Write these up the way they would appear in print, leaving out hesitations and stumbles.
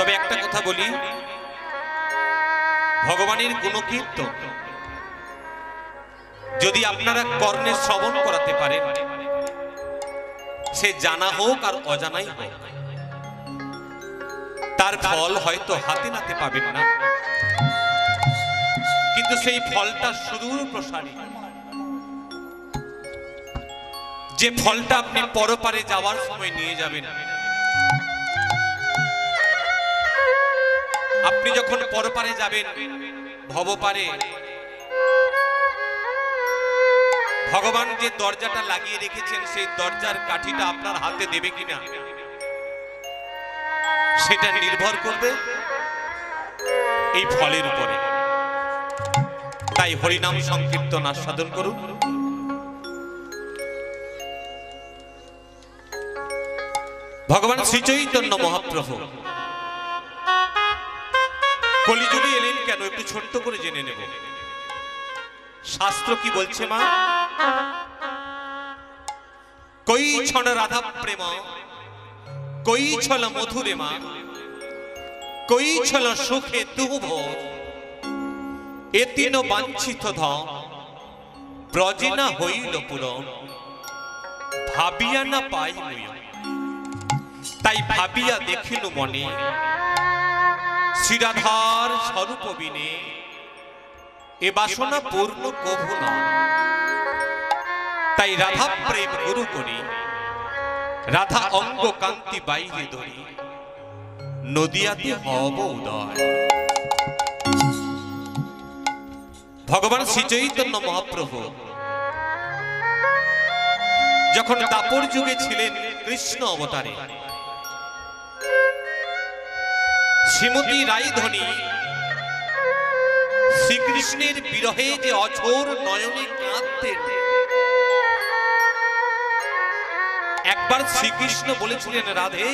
তবে একটা কথা বলি, ভগবানের গুণকীর্তন যদি আপনারা কর্ণে শ্রবণ করাতে পারেন, সে জানা হোক আর অজানাই হোক, তার ফল হয়তো হাতে নাতে পাবেন না, কিন্তু সেই ফলটা সুদূর প্রসারী। যে ফলটা আপনি পরপারে যাওয়ার সময় নিয়ে যাবেন। আপনি যখন পরপারে যাবেন, ভবপারে, ভগবান যে দরজাটা লাগিয়ে রেখেছেন সেই দরজার কাঠিটা আপনার হাতে দেবে কিনা সেটা নির্ভর করবে এই ফলের উপরে। তাই হরিনাম সংকীর্তন আস্বাদন করুন। ভগবান শ্রী চৈতন্য মহাপ্রভু কলিযুগে এলেন কেন, একটু ছোট্ট করে জেনে নেব। শাস্ত্র কি বলছে মা? কই ছল রাধা প্রেম, কই ছল মধুরে মা, কই ছল সুখে তুভ, এ তিন বাঞ্ছিত ধন ব্রজে না হইল পুরন, ভাবিয়া না পাই মুয়। তাই ভাবিয়া দেখিল মনে, শ্রীরাধার স্বরূপ বিনে এ বাসনা পূর্ণ কভু নয়। তাই রাধা প্রেম গুরু করি, রাধা অঙ্গ কান্তি বাইরে ধরি, নদিয়াতে হব উদয়। ভগবান শ্রী চৈতন্য মহাপ্রভু যখন দাপর যুগে ছিলেন কৃষ্ণ অবতারে, শ্রীমতী রাইধনী শ্রীকৃষ্ণের বিরহে যে অঝোর নয়নে কাঁদতেন, একবার শ্রীকৃষ্ণ বলেছিলেন, রাধে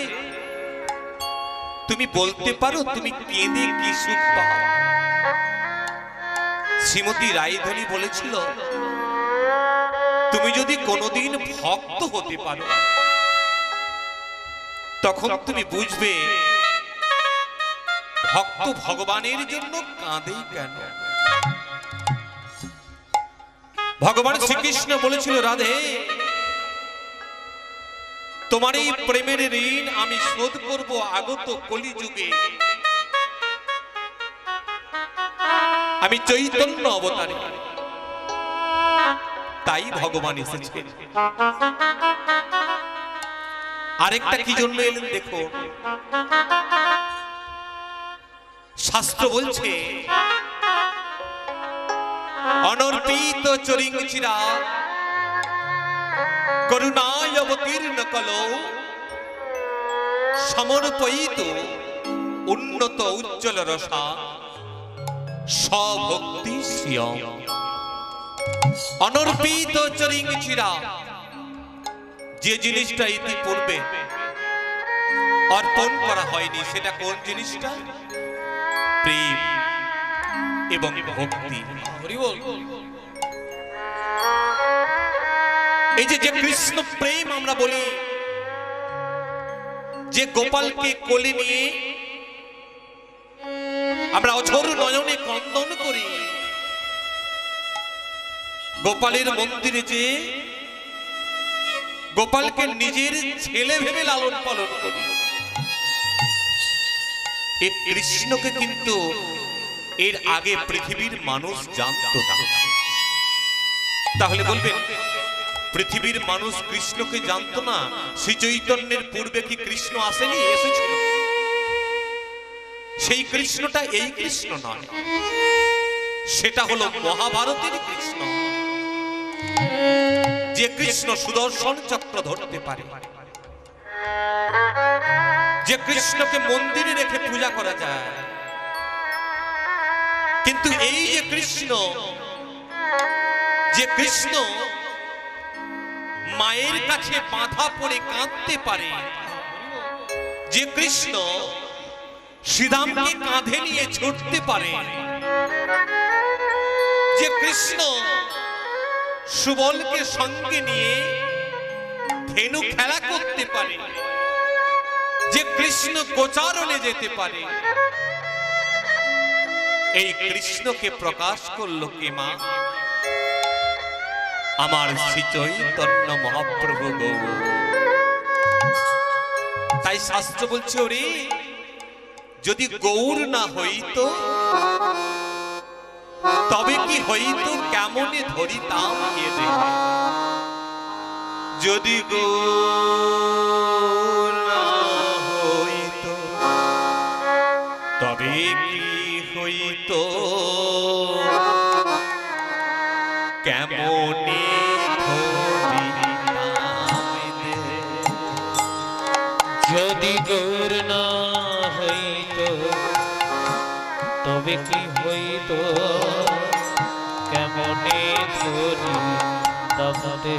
তুমি বলতে পারো তুমি কেঁদে কি সুখ পাও? শ্রীমতী রাইধনী বলেছিল, তুমি যদি কোনোদিন ভক্ত হতে পারো তখন তুমি বুঝবে ভক্ত ভগবানের জন্য কাঁদে কেন। ভগবান শ্রীকৃষ্ণ বলেছিল, রাধে তোমার এই প্রেমের ঋণ আমি শোধ করব আগত কলিযুগে। আমি চৈতন্য অবতারে, তাই ভগবান এসেছেন। আরেকটা কি জন্য এলেন দেখো, শাস্ত্র বলছে, অনর্পিত চরিং চিরা করুণায় অবতীর্ণ কলো, সমর্পিত উন্নত উজ্জ্বল রসা স্বভক্তি শ্রিয়ম। অনর্পিত চরিং চিরা, যে জিনিসটা ইতিপূর্বে অর্পণ করা হয়নি, সেটা কোন জিনিসটা? প্রেম এবং ভক্তি। এই যে কৃষ্ণ প্রেম আমরা বলি, যে গোপালকে কোলে নিয়ে আমরা অঝোর নয়নে ক্রন্দন করি, গোপালের মন্দিরে যে গোপালকে নিজের ছেলে ভেবে লালন পালন করি, এই কৃষ্ণকে কিন্তু এর আগে পৃথিবীর মানুষ জানত না। তাহলে বলবেন, পৃথিবীর মানুষ কৃষ্ণকে জানত না, শ্রী চৈতন্যের পূর্বে কি কৃষ্ণ আসেনি? এসেছিল। সেই কৃষ্ণটা এই কৃষ্ণ নয়, সেটা হলো মহাভারতের কৃষ্ণ। যে কৃষ্ণ সুদর্শন চক্র ধরতে পারে, যে কৃষ্ণকে মন্দিরে রেখে পূজা করা যায়। কিন্তু এই যে কৃষ্ণ, যে কৃষ্ণ মায়ের কাছে বাঁধা পড়ে কাঁদতে পারে, যে কৃষ্ণ শ্রীরামকে কাঁধে নিয়ে ছুটতে পারে, যে কৃষ্ণ সুবলকে সঙ্গে নিয়ে ধেনু খেলা করতে পারে, যে কৃষ্ণ গোচারণে যেতে পারে, এই কৃষ্ণকে প্রকাশ করলো কে মা? আমার শ্রী চৈতন্য মহাপ্রভু গৌর। তাই শাস্ত্র বলছে, ওরে যদি গৌর না হইতো তবে কি হইতো, কেমনে ধরিতাম কে দেহে। যদি গৌর না হইতো তবে কি হইতো, কেমনে যদি গৌর না হইতো তবে কি হইতো, কেমনে ধরি তবে।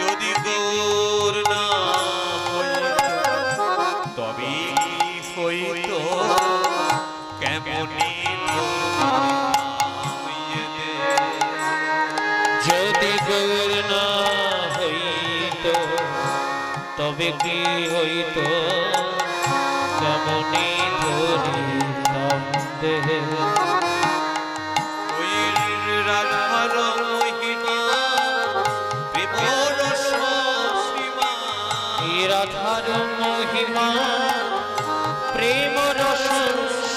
যদি গৌর না হইতো তবে কি হইতো, কেমনে যদি গৌর না হইতো তবে কি হইতো, কেমনে ধরিতাম দেহে। ওই রাধার মহিমা প্রেমরস সীমা, রাধার মহিমা প্রেমরস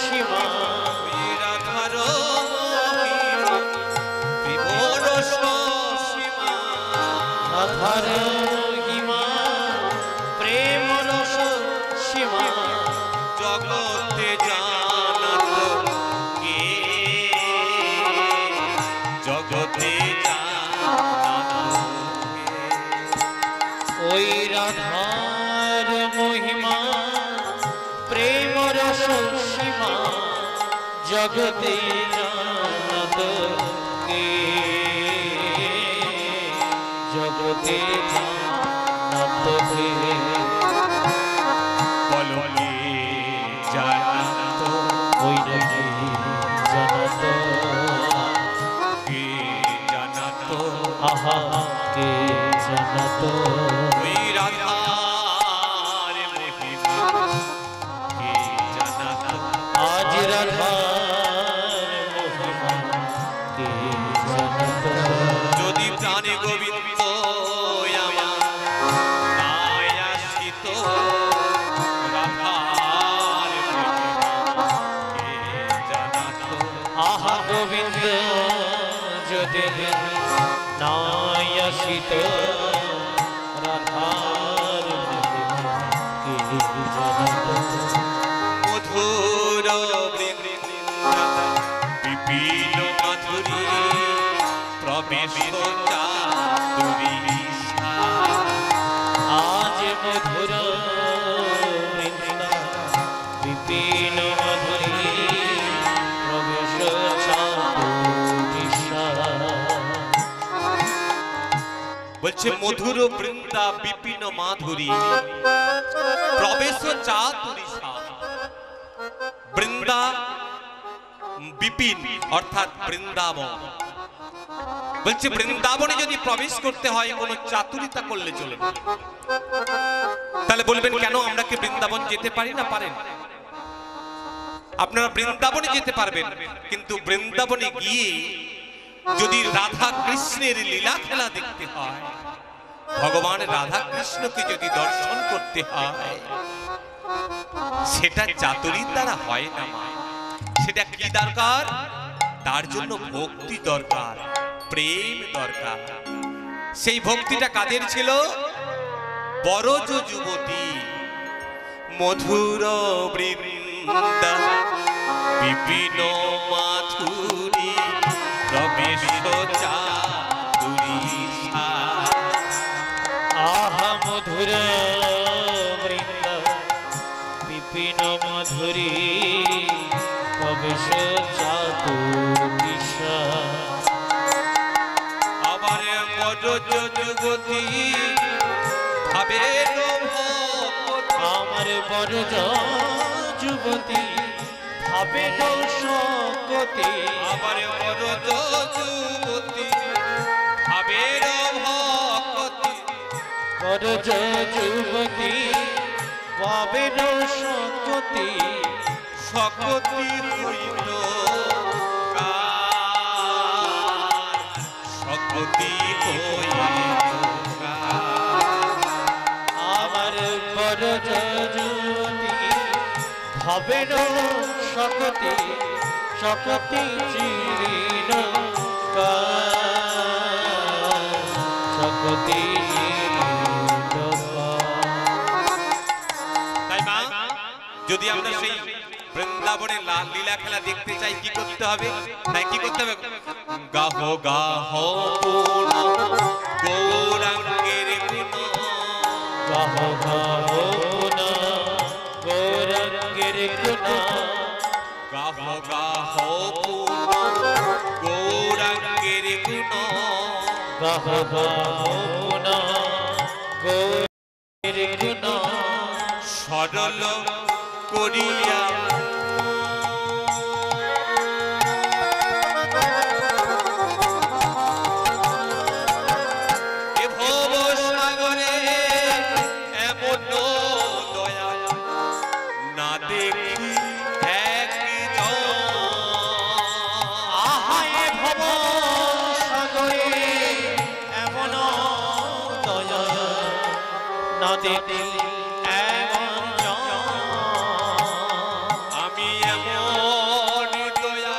সীমা, রাধার মহিমা প্রেমরস সীমা, রাধার মহিমা প্রেমরস সীমা। জগতে জানাত কে, জগতে জানাত কে। ওই রাধার মহিমা প্রেমরস সীমা, জগতে জানাত কে, জগতে জানাত কে। বলো কে জানাত, ওই নাকি জানাত, কে জানাত, আহা কে জানাত। ওই রাধার মহিমা কে জানাত। আজ রাধার মহিমা কে জানাত। যদি প্রাণে গোবিন্দ আমার নাই আসিত, রাধার মহিমা কে জানাত। আহা গোবিন্দ যদি নাই আসিত, রাধার মহিমা কে জানাত। মধুর বৃন্দাবন বিপিন মাধুরী প্রবেশ চাতুরী। আজ মধুর বিপিন মাধুরী প্রবেশ চাতুরীশা। বলছে মধুর বৃন্দা বিপিন মাধুরী প্রবেশ চাতুরীশা। বৃন্দা বিপিন অর্থাৎ বৃন্দাবন। বলছে বৃন্দাবনে যদি প্রবেশ করতে হয় কোনো চাতুরিতা করলে চলবে না। তাহলে বলবেন কেন আমরা কি বৃন্দাবন যেতে পারি না? পারেন, আপনারা বৃন্দাবনে যেতে পারবেন, কিন্তু বৃন্দাবনে গিয়ে যদি রাধা কৃষ্ণের লীলা খেলা দেখতে হয়, ভগবান রাধা কৃষ্ণকে যদি দর্শন করতে হয়, সেটা চাতুরীর দ্বারা হয় না মা। সেটা কি দরকার? তার জন্য ভক্তি দরকার, প্রেম দরকার। সেই ভক্তিটা কাদের ছিল? বরজ যুবতী মধুর বৃন্দা বিপিন মাধুরী প্রবেশ চাতুরীশা। আহা মধুর বৃন্দা বিপিন মাধুরী প্রবেশ চাতুরীশা। আবার বরজ যুবতী ভাবের ভক্ত, আমার বরজ যুবতী ভাবে শকতি। আবার বরজ যুবতী ভাবের ভক্তি বরজ যুবতী পাবেন শকতি শকতি হইত কার, শকতি হইত কার। আমার বরজ যুবতী ভাবেন শকতি শকতি চিরিন শকতি তাই মা, যদি আমরা সেই বৃন্দাবনে লীলা খেলা দেখতে চাই কি করতে হবে? তাই কি করতে হবে? গাহ গাহ পুন গৌরাঙ্গের গুণ, গাহ গাহ পুন গৌরাঙ্গের গুণ, গাহ গাহ পুন গৌরাঙ্গের গুণ, গাহ গাহ পুন গৌরাঙ্গের গুণ, সরল করিয়া এ ভব সাগরে এমন দয়া না দেখি একজন। আহায় ভব সাগরে এমন দয়া না দেখলি এমন আমি এমন দয়া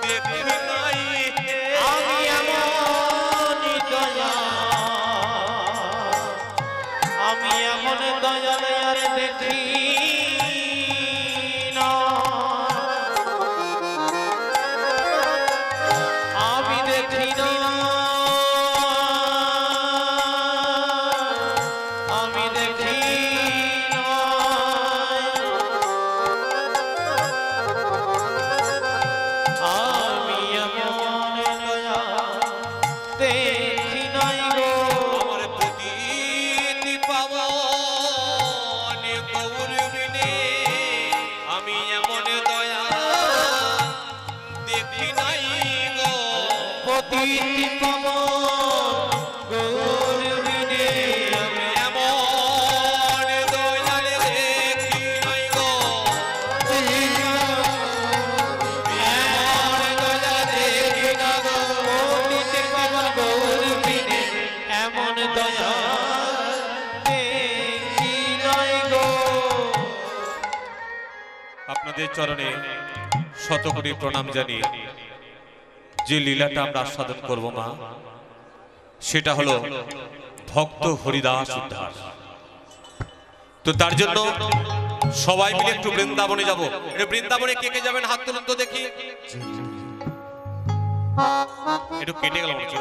দেখি নাই, আমি এমন দয়া আমি এমন দয়াল আর দেখি না আমি দেখি না আমি দেখি না আমি এমন দয়া দেখি নাই গো আমার প্রতীতি পাবন গৌরবিনে আমি এমন দয়া দেখি নাই গো। প্রতীতি পাব গৌরবিনে আমি এমন দয়াল দেখি নাই গো, এমন দয়া দেখি না গো। প্রতীতি পাব গৌরবিনে এমন দয়া দেখি নাই গো। আপনাদের চরণে শত কোটি প্রণাম জানিয়ে যে লীলাটা আমরা আস্বাদন করব মা, সেটা হলো ভক্ত হরিদাস উদ্ধার। তো তার জন্য সবাই মিলে একটু বৃন্দাবনে যাব। একটু বৃন্দাবনে কে কে যাবেন হাত তুলুন তো দেখি। একটু কেটে গেল মনে হচ্ছে।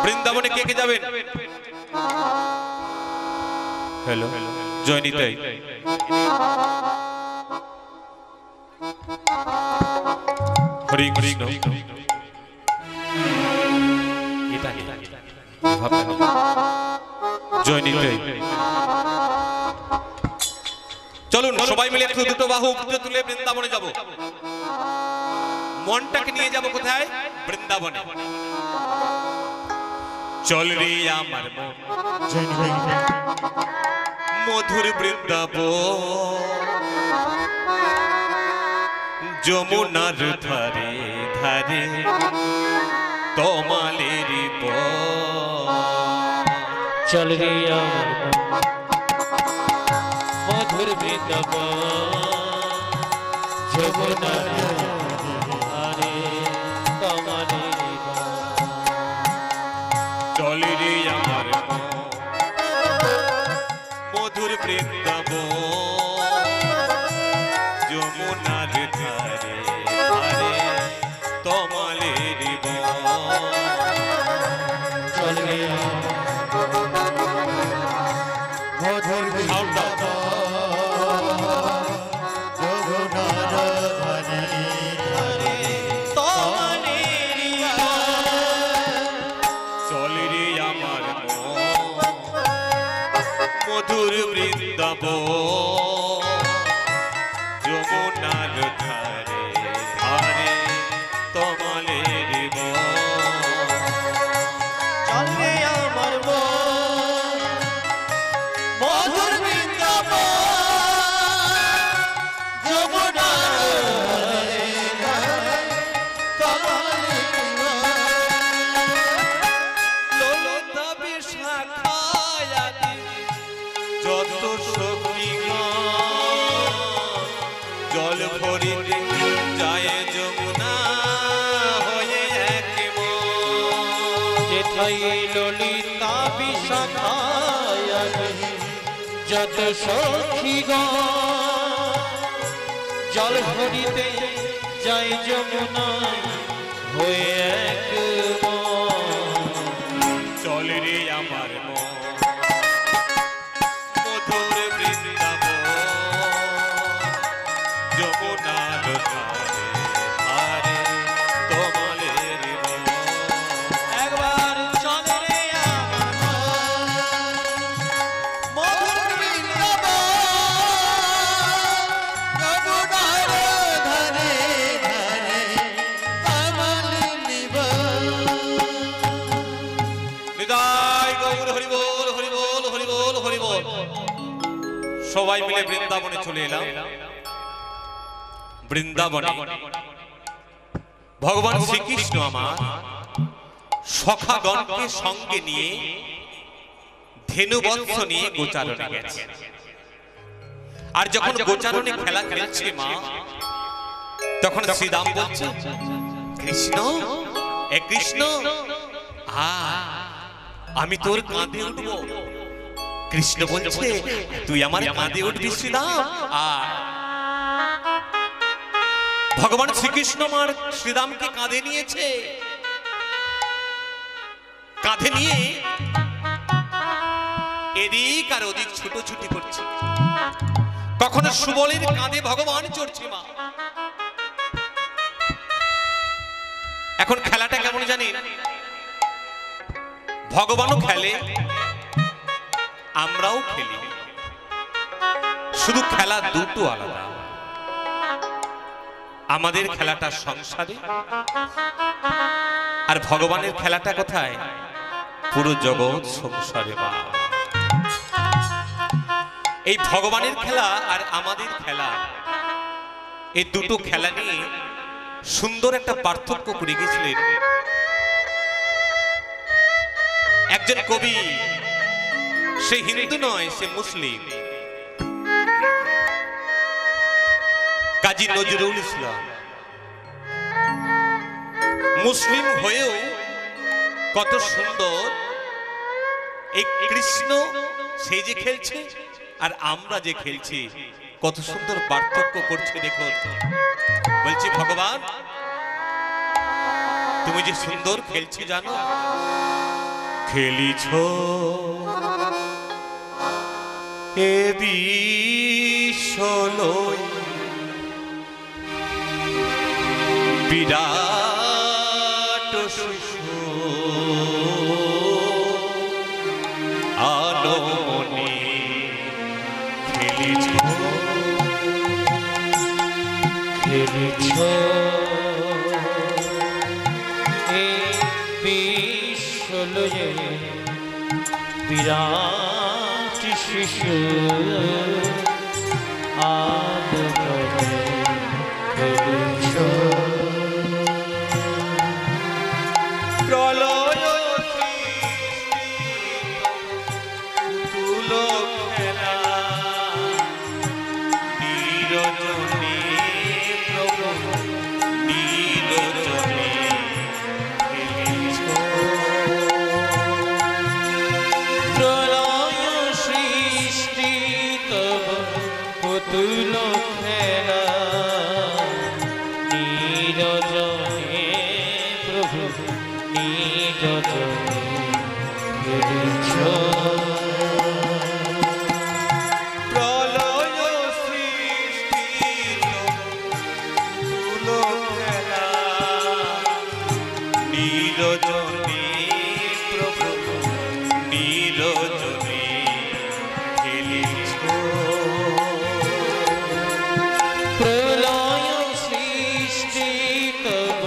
বৃন্দাবনে কে কে যাবেন? হ্যালো জয়নিতাই, হরি কৃষ্ণ। জয়নিতাই, চলুন সবাই মিলে একটু দুটো বাহু উপরে তুলে বৃন্দাবনে যাব। মনটাকে নিয়ে যাব কোথায়? বৃন্দাবনে। চল রে আমার মন মধুর বৃন্দাবন, যমুনার ধারে ধারে তমালের চল রে আমার মধুর বৃন্দাবন, যমুনার ধারে তমালের চল রে আমার মধুর বৃন্দাবন, যমুনার ধারে ধারে তমালের চল রে মধুর চল রে আমার মধুর বৃন্দাবন, যমুনার ধারে ধারে তমালের যত সখীগণ জল ভরিতে যায় যমুনা হয়ে এক মন। যেথায় ললিতা বিশাখায় যত সখীগণ জল ভরিতে যায় যমুনা হয়ে এক মন। চল রে আমার মন মধুর বৃন্দাবন যমুনার ধারে আরে তমালের মন। একবার চল রে আমার মধুর বৃন্দাবন যমুনার ধারে ধারে কমল নিবাস। নিতাই গৌর হরি বল হরি বল হরি বল হরি বল। সবাই মিলে বৃন্দাবনে চলে এলাম। বৃন্দাবনে ভগবান শ্রীকৃষ্ণ আমার সখাগণকে সঙ্গে নিয়ে ধেনুবৎস নিয়ে গোচারণে গেছে। আর যখন গোচারণে খেলা খেলছে মা, তখন শ্রীরাম বলছে, কৃষ্ণ এ কৃষ্ণ আমি তোর কাঁধে উঠব। কৃষ্ণ বলছে, তুই আমার কাঁধে উঠবি শ্রীরাম। ভগবান শ্রীকৃষ্ণ আমার শ্রীরামকে কাঁধে নিয়েছে। কাঁধে নিয়ে এদিক আর ওদিক ছুটোছুটি করছে। কখনো সুবলের কাঁধে ভগবান চড়ছে মা। এখন খেলাটা কেমন জানেন? ভগবানও খেলে, আমরাও খেলি, শুধু খেলা দুটো আলাদা। আমাদের খেলাটা সংসারে, আর ভগবানের খেলাটা কোথায়? পুরো জগৎ সংসারে। মা, এই ভগবানের খেলা আর আমাদের খেলা, এই দুটো খেলা নিয়ে সুন্দর একটা পার্থক্য করে গেছিলেন একজন কবি। সে হিন্দু নয়, সে মুসলিম, কাজী নজরুল ইসলাম। মুসলিম হয়েও কত সুন্দর এই কৃষ্ণ সে যে খেলছে আর আমরা যে খেলছি, কত সুন্দর পার্থক্য করছে দেখুন। বলছি, ভগবান তুমি যে সুন্দর খেলছি জানো, খেলিছ এ বিশ্বলয় বিরাট শিশু আলোমনি খেলিছ খেলিছ এই বিশ্বলয়ে বিরাট শিশু আলোমনি খেলিছ। প্রলয় সৃষ্টি তুল খেলা নিরজনী প্রভু নিরজনী খেলিছ। প্রলয় সৃষ্টি তব পুতুল খেলা নিরজনে প্রভু নিরজনে খেলিছ। প্রলয় সৃষ্টি তুল খেলা নিরজনী প্রভু নিরজনী খেলিছ। প্রলয় সৃষ্টি তব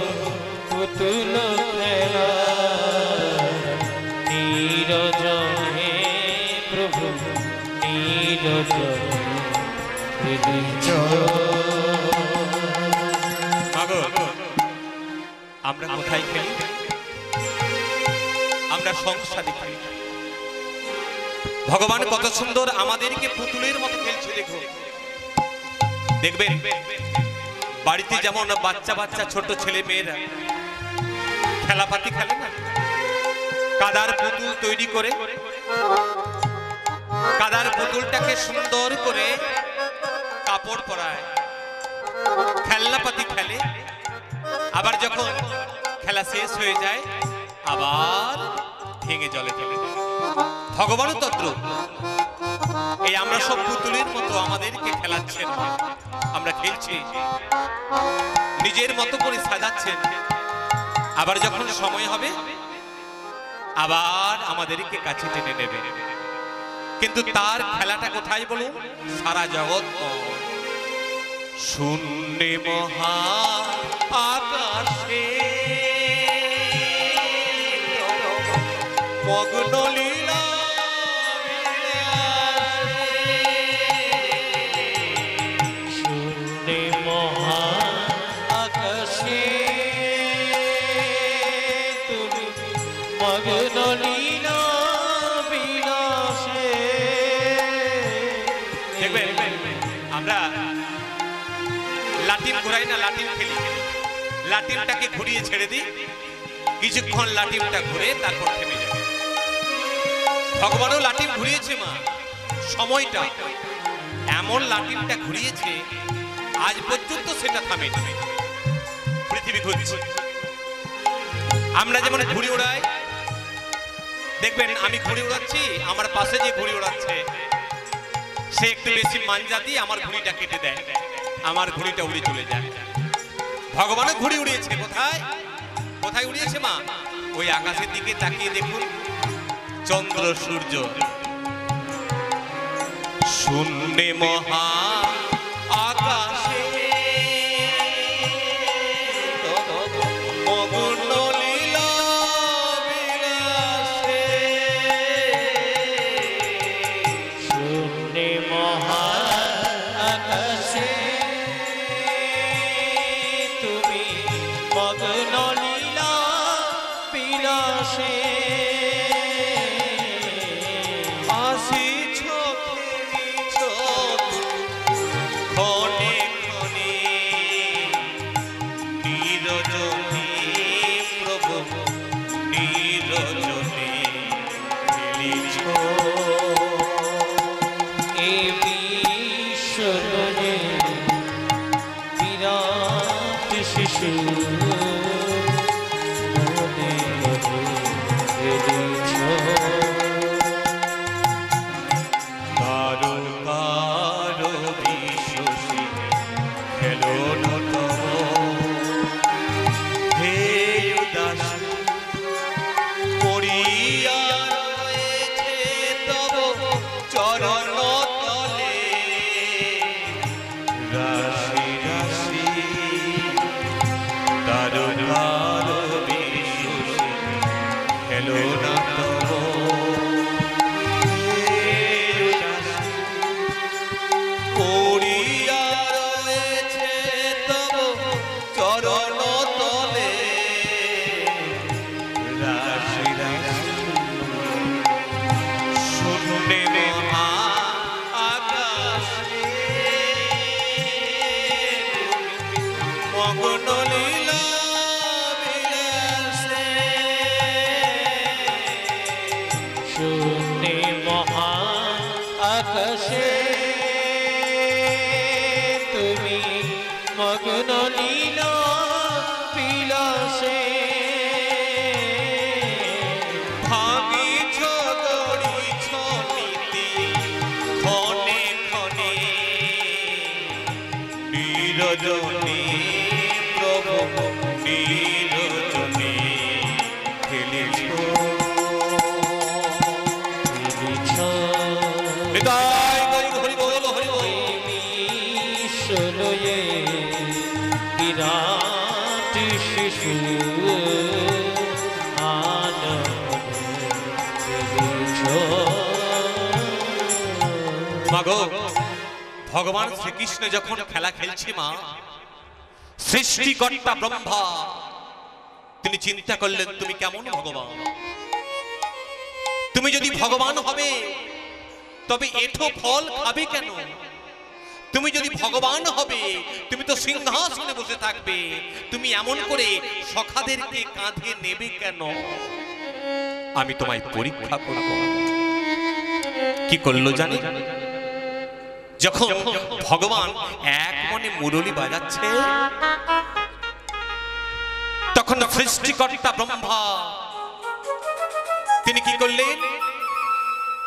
পুতুল খেলা নিরজনে প্রভু নিরজনে খেলিছ। মাগো, আমরা কোথায় খেলি? আমরা সংসারে খেলি। ভগবান কত সুন্দর আমাদেরকে পুতুলের মতো খেলছে। দেখো, দেখবেন বাড়িতে যেমন বাচ্চা বাচ্চা ছোট ছেলে মেয়েরা খেলাপাতি খেলে না, কাদার পুতুল তৈরি করে কাদার পুতুলটাকে সুন্দর করে কাপড় পরায়, খেলনাপাতি খেলে, আবার যখন খেলা শেষ হয়ে যায় আবার ভেঙে জলে চলে যায়। ভগবানও তদ্রূপ, এই আমরা সব পুতুলের মতো আমাদেরকে খেলাচ্ছেন, আমরা খেলছি, নিজের মতো করে সাজাচ্ছেন, আবার যখন সময় হবে আবার আমাদেরকে কাছে টেনে নেবে। কিন্তু তার খেলাটা কোথায় বলুন? সারা জগৎ শূন্যে মহা আকাশে মগ্ন লীলা শূন্যে মহা আকাশে তুমি মগ্ন লীলা বিলাসে। দেখবেন আমরা লাটিম ঘুরাই না, লাটিম খেলি, লাটিমটাকে ঘুরিয়ে ছেড়ে দিই, কিছুক্ষণ লাটিমটা ঘুরে তারপর থেমে যায়। ভগবানও লাটিম ঘুরিয়েছে মা, সময়টা এমন লাটিমটা ঘুরিয়েছে আজ পর্যন্ত সেটা থামেনি, পৃথিবী ঘুরছে। আমরা যেমন ঘুড়ি ওড়াই, দেখবেন আমি ঘুড়ি উড়াচ্ছি, আমার পাশে যে ঘুড়ি উড়াচ্ছে সে একটু বেশি মাঞ্জা দিয়ে আমার ঘুড়িটা কেটে দেয়, আমার ঘুড়িটা উড়ে চলে যায়। ভগবানও ঘুড়ি উড়িয়েছে, কোথায় কোথায় উড়িয়েছে মা? ওই আকাশের দিকে তাকিয়ে দেখুন, চন্দ্র সূর্য। শূন্যে মহা আকাশে মগ্ন লীলা বিলাসে। শূন্যে মহা আকাশে তুমি মগ্ন লীলা বিলাসে। আসিছ খেলিছ ক্ষণে ক্ষণে নিরজনে প্রভু নিরজনে খেলিছ। এ বিশ্বজনে বিরাট শিশু মনে খেলিছ। কারো কারো বিশ্বসী খেলো নতম হে উদাস পড়িয়া রয়েছে তব চরণ তলে রাশি রাশি কারো কারো বিশ্বসী খেলো নতম পড়িয়া রয়েছে তব চরণ তলে রাশি রাশি শূন্যে মহা আকাশে মগ্ন লীলা বিলাসে। শূন্যে মহা আকাশে তুমি মগ্ন লীলা বিলাসে। ভাঙিছ গড়িছ নীতি ক্ষণে ক্ষণে নিরজনে প্রভু নিরজনে খেলিছ। হৃদয় গৌর হরি বল হরি বল। বিশ্বলয়ে বিরাট শিশু মাগো, ভগবান শ্রীকৃষ্ণ যখন খেলা খেলছে মা, সৃষ্টিকর্তা ব্রহ্মা তিনি চিন্তা করলেন তুমি কেমন ভগবান, তুমি যদি ভগবান হবে তবে এঠো ফল খাবে কেন? তুমি যদি ভগবান হবে, তুমি তো সিংহাসনে বসে থাকবে, তুমি এমন করে সখাদেরকে কাঁধে নেবে কেন? আমি তোমায় পরীক্ষা করব। কি করলো জানি? যখন ভগবান এক মনে মুরলি বাজাচ্ছে, তখন সৃষ্টিকর্তা ব্রহ্মা তিনি কি করলেন?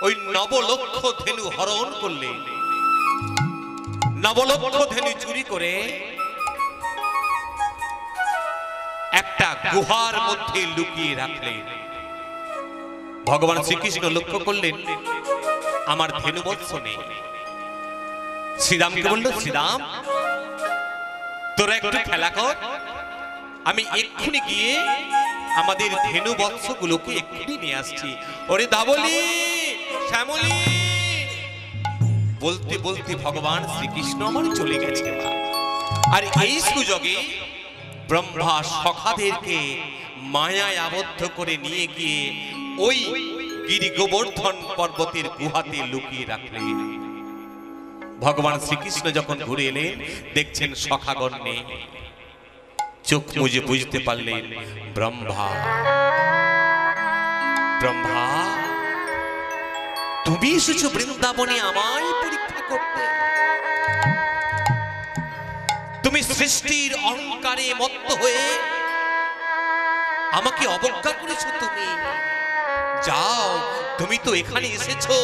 ওই নবলক্ষ ধেনু হরণ করলেন, নবলক্ষ ধেনু চুরি করে একটা গুহার মধ্যে লুকিয়ে রাখলেন। ভগবান শ্রীকৃষ্ণ লক্ষ্য করলেন আমার ধেনু বৎস নেই। শ্রীরামকে বলল, শ্রীরাম তোরা একটু খেলা কর, আমি এক্ষুনি গিয়ে আমাদের ধেনু বৎসগুলোকে এক্ষুনি নিয়ে আসছি। ওরে ধাবলি, শ্যামলি, বলতে বলতে ভগবান শ্রীকৃষ্ণ আমার চলে গেছে। আর এই সুযোগে ব্রহ্মা সখাদেরকে মায়ায় আবদ্ধ করে নিয়ে গিয়ে ওই গিরি গোবর্ধন পর্বতের গুহাতে লুকিয়ে রাখলেন। ভগবান শ্রীকৃষ্ণ যখন ঘুরে এলেন, দেখছেন সখাগণ নেই। চোখ মুজে বুঝতে পারলেন ব্রহ্মা। ব্রহ্মা, তুমি এসেছো বৃন্দাবনে আমায় পরীক্ষা করতে। তুমি সৃষ্টির অহংকারে মত্ত হয়ে আমাকে অবজ্ঞা করেছো। তুমি যাও, তুমি তো এখানে এসেছো,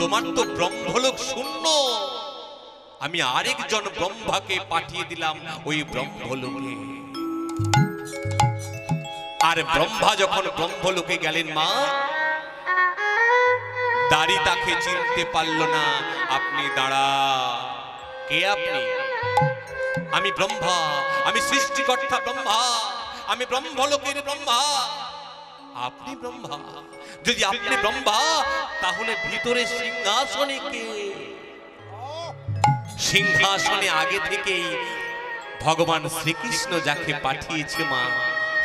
তোমার তো ব্রহ্মলোক শূন্য। আমি আরেকজন ব্রহ্মাকে পাঠিয়ে দিলাম ওই ব্রহ্মলোকে। আর ব্রহ্মা যখন ব্রহ্মলোকে গেলেন, মা দাড়ি তাকে চিনতে পারল না। আপনি দাঁড়া, কে আপনি? আমি ব্রহ্মা, আমি সৃষ্টিকর্তা ব্রহ্মা, আমি ব্রহ্মলোকের ব্রহ্মা। আপনি ব্রহ্মা? যদি আপনি ব্রহ্মা, তাহলে ভিতরে সিংহাসনে কে? সিংহাসনে আগে থেকেই ভগবান শ্রীকৃষ্ণ যাকে পাঠিয়েছে মা,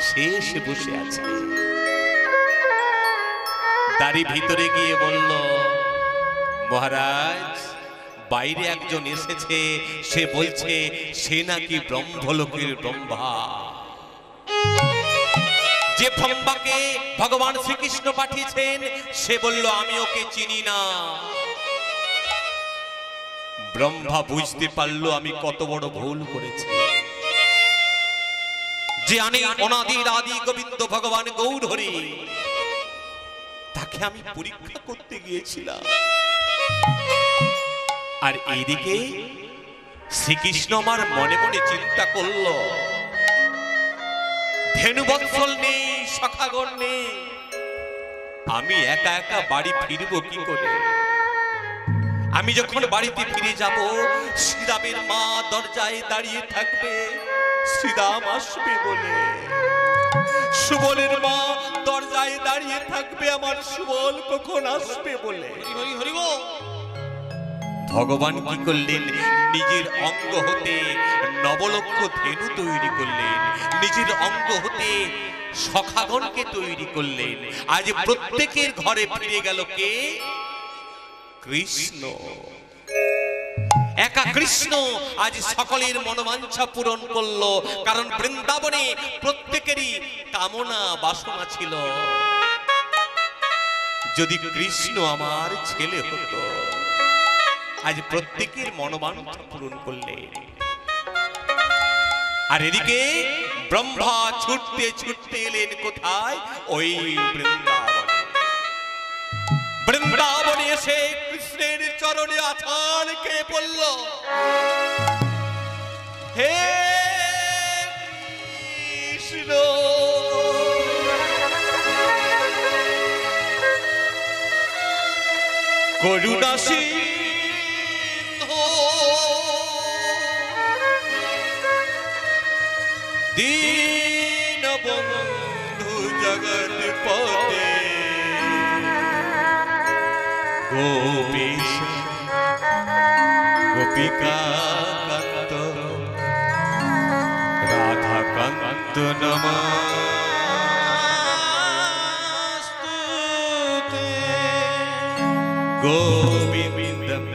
সে এসে বসে আছে। দাড়ি ভিতরে গিয়ে বলল, মহারাজ বাইরে একজন এসেছে, সে বলছে সে নাকি ব্রহ্মলোকের ব্রহ্মা। যে ব্রহ্মাকে ভগবান শ্রীকৃষ্ণ পাঠিয়েছেন, সে বলল আমি ওকে চিনি না। ব্রহ্মা বুঝতে পারলো আমি কত বড় ভুল করেছি। যে আমি অনাদির আদি গোবিন্দ ভগবান গৌর হরি, তাকে আমি পরীক্ষা করতে গিয়েছিলাম। আর এইদিকে শ্রীকৃষ্ণ আমার মনে মনে চিন্তা করলো, ধেনুবৎসল নেই, সখাগণ নেই, আমি একা একা বাড়ি ফিরবো কি করে? আমি যখন বাড়িতে ফিরে যাব, শ্রীরামের মা দরজায় দাঁড়িয়ে থাকবে, শ্রীরাম আসবে বলে। সুবলের মা দরজায় দাঁড়িয়ে থাকবে, আমার সুবল কখন আসবে বলে। হরি হরি বল। ভগবান কি করলেন? নিজের অঙ্গ হতে নবলক্ষ ধেনু তৈরি করলেন, নিজের অঙ্গ হতে সখাগণকে তৈরি করলেন। আজ প্রত্যেকের ঘরে ফিরে গেল কে? কৃষ্ণ। একা কৃষ্ণ আজ সকলের মনোবাঞ্ছা পূরণ করলো। কারণ বৃন্দাবনে প্রত্যেকেরই কামনা বাসনা ছিল, যদি কৃষ্ণ আমার ছেলে হতো। আজ প্রত্যেকের মনোবাঞ্ছা পূরণ করলেন। আর এদিকে ব্রহ্মা ছুটতে ছুটতে এলেন কোথায়? ওই বৃন্দাবনে। বৃন্দাবনে এসে কৃষ্ণের চরণে আছাড় খেয়ে পড়ল। হে কৃষ্ণ, করুণা সিন্ধু, দীনবন্ধু জগৎপতে, গোপীশ গোপিকা কান্ত রাধা কান্ত নমস্তুতে, গোবিন্দম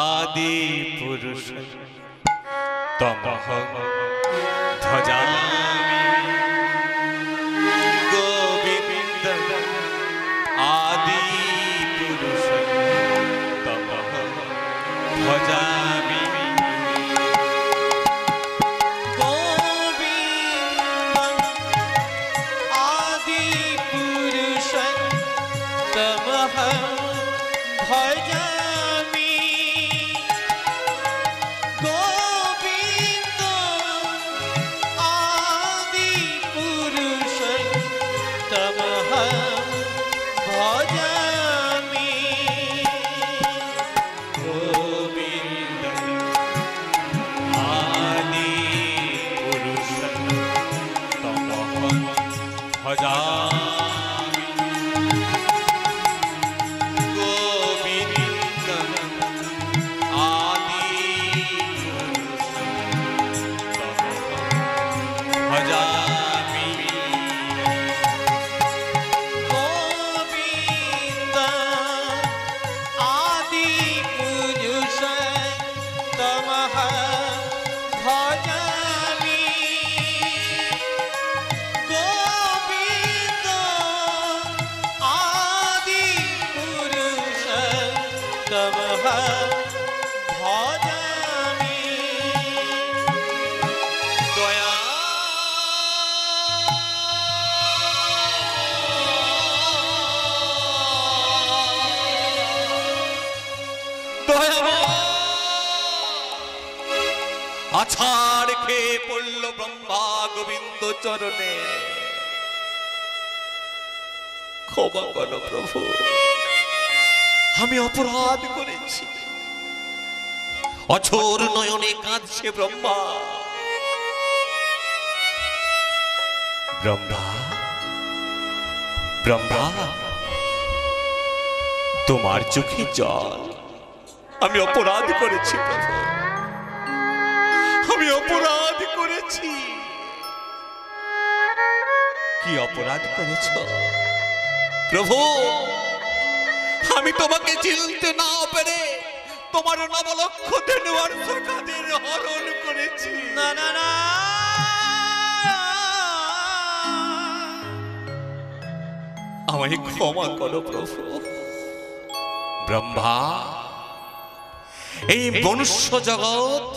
আদি পুরুষ তমহং ভজামি গোবিন্দম আদি পুরুষ তমহং ভজামি গোবিন্দম আদি পুরুষং তমহং ভজামি গোবিন্দম আদি পুরুষং তমহং ভজামি গোবিন্দম আদি পুরুষ তমহং ভজামি গোবিন্দম আদি পুরুষ তমহং ভজামি গোবিন্দম আদি পুরুষং তমহং ভজামি গোবিন্দম আদি পুরুষং তমহং ভজামি দয়া আছাড় খেয়ে পড়ল ব্রহ্মা গোবিন্দ চরণে। ক্ষমা করো প্রভু, আমি অপরাধ করেছি। অঝোর নয়নে কাঁদছে ব্রহ্মা। ব্রহ্মা ব্রহ্মা তোমার চোখে জল। আমি অপরাধ করেছি প্রভু, আমি অপরাধ করেছি। কি অপরাধ করেছ প্রভু? আমি তোমাকে চিনতে না পেরে তোমার নবলক্ষ ধেনু আর সখাদের হরণ করেছি। না না না আমায় ক্ষমা করো প্রভু। ব্রহ্মা, এই মনুষ্য জগৎ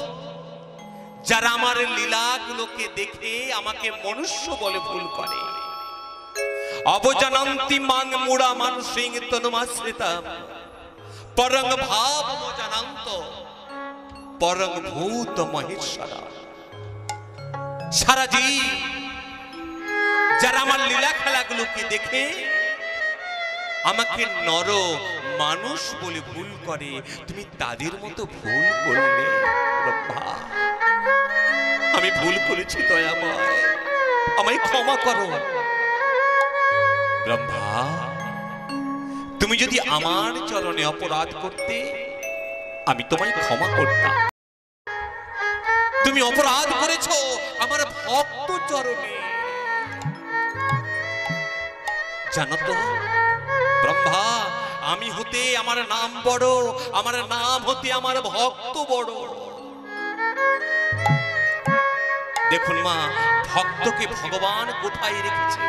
যারা আমার লীলাগুলোকে দেখে আমাকে মনুষ্য বলে ভুল করে, অবজানন্তি মাং মুড়া মানসিং তনুমাশ্রিতাম পরং ভাব জানান্ত পরং ভূত মহেশ্বর। সারা জীব যারা আমার লীলা খেলাগুলোকে দেখে আমাকে নর মানুষ বলে ভুল করে, তুমি তাদের মতো ভুল করলে ব্রহ্মা। আমি ভুল করেছি দয়াময়, আমায় ক্ষমা করো। ব্রহ্মা, তুমি যদি আমার চরণে অপরাধ করতে আমি তোমায় ক্ষমা করতাম। তুমি অপরাধ করেছো আমার ভক্ত চরণে। জানো তো ব্রহ্মা, আমি হতে আমার নাম বড়, আমার নাম হতে আমার ভক্ত বড়। দেখুন মা, ভক্তকে ভগবান কোথায় রেখেছে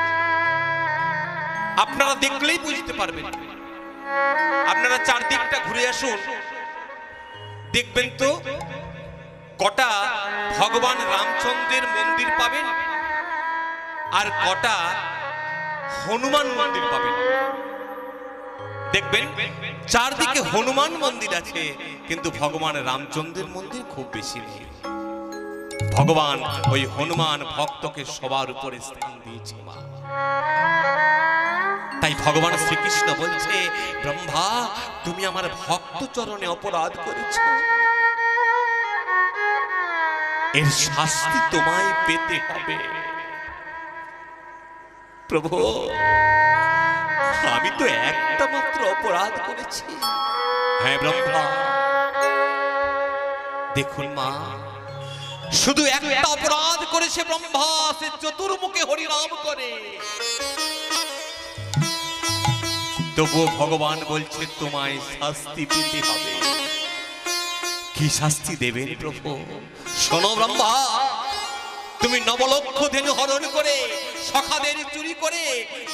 আপনারা দেখলেই বুঝতে পারবেন। আপনারা চারদিকটা ঘুরে আসুন, দেখবেন তো কটা ভগবান রামচন্দ্রের মন্দির পাবেন আর কটা হনুমান মন্দির পাবেন। দেখবেন চারদিকে হনুমান মন্দির আছে, কিন্তু ভগবান রামচন্দ্রের মন্দির খুব বেশি নেই। ভগবান ওই হনুমান ভক্তকে সবার উপরে স্থান দিয়েছে মা। তাই ভগবান শ্রীকৃষ্ণ বলছে, ব্রহ্মা তুমি আমার ভক্ত চরণে অপরাধ করেছ, এর শাস্তি তোমায় পেতে হবে। প্রভু, আমি তো একটা মাত্র অপরাধ করেছি। হ্যাঁ ব্রহ্মা, দেখুন মা, শুধু একটা অপরাধ করেছে ব্রহ্মা, সে চতুর্মুখে হরিনাম করে। তবুও ভগবান বলছে তোমায় শাস্তি পেতে হবে। কি শাস্তি দেবেন প্রভু? শোনো ব্রহ্মা, তুমি নবলক্ষ ধেনু হরণ করে সখাদের চুরি করে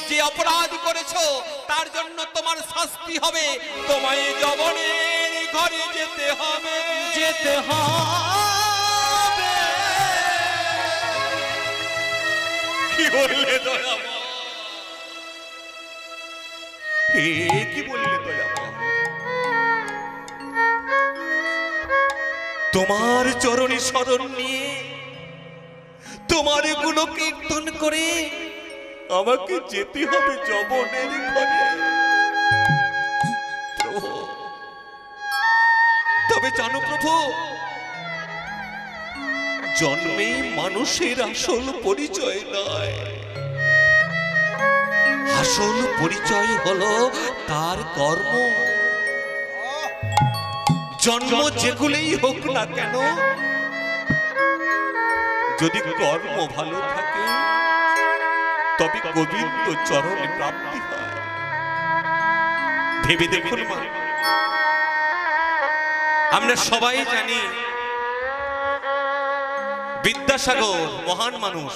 যে অপরাধ করেছো, তার জন্য তোমার শাস্তি হবে। তোমায় যবনের ঘরে যেতে হবে, যেতে হবে। কি বললে দয়ামা? হে কি বললে দয়ামা? তোমার চরণে শরণ নিয়ে তোমার গুণ কীর্তন করে আমাকে যেতে হবে যবনের ঘরে। প্রভু, তবে জানো প্রভু, জন্মে মানুষের আসল পরিচয় নয়, আসল পরিচয় হলো তার কর্ম। জন্ম যেগুলোই হোক না কেন, যদি কর্ম ভালো থাকে তবে গোবিন্দ চরণে প্রাপ্তি হয়। ভেবে দেখুন মা, আমরা সবাই জানি বিদ্যাসাগর মহান মানুষ,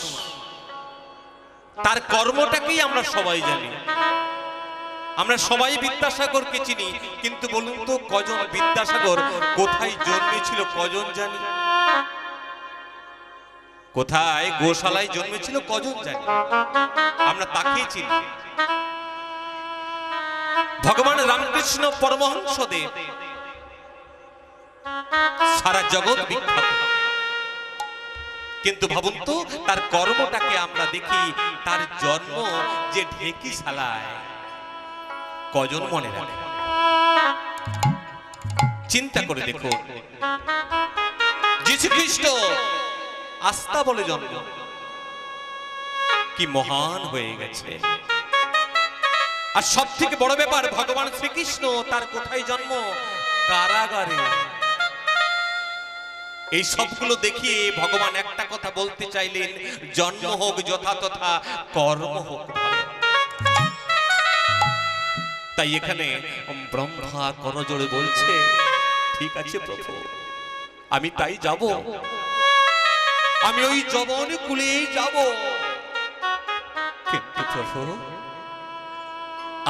তার কর্মটাকেই আমরা সবাই জানি। আমরা সবাই বিদ্যাসাগরকে চিনি, কিন্তু বলুন তো কজন বিদ্যাসাগর কোথায় জন্মেছিল কজন জানি? কোথায় গোশালায় জন্মেছিল কজন জানি? আমরা তাকেই চিনি। ভগবান রামকৃষ্ণ পরমহংসদেব সারা জগৎ বিখ্যাত, কিন্তু ভাবুন তো তার কর্মটাকে আমরা দেখি। তার জন্ম যে ঢেকিশালায়, কজন মনে রাখে? চিন্তা করে দেখো, যীশু খ্রিস্ট আস্থা বলে জন্ম, কি মহান হয়ে গেছে। আর সব থেকে বড় ব্যাপার, ভগবান শ্রীকৃষ্ণ তার কোথায় জন্ম? কারাগারে। এই সবগুলো দেখিয়ে ভগবান একটা কথা বলতে চাইলেন, জন্ম হোক যথা তথা, কর্ম হোক ভালো। তাই এখানে ব্রহ্মা করজোড়ে বলছে, ঠিক আছে প্রভু, আমি তাই যাব, আমি ওই যবন কুলেই যাব। কিন্তু প্রভু,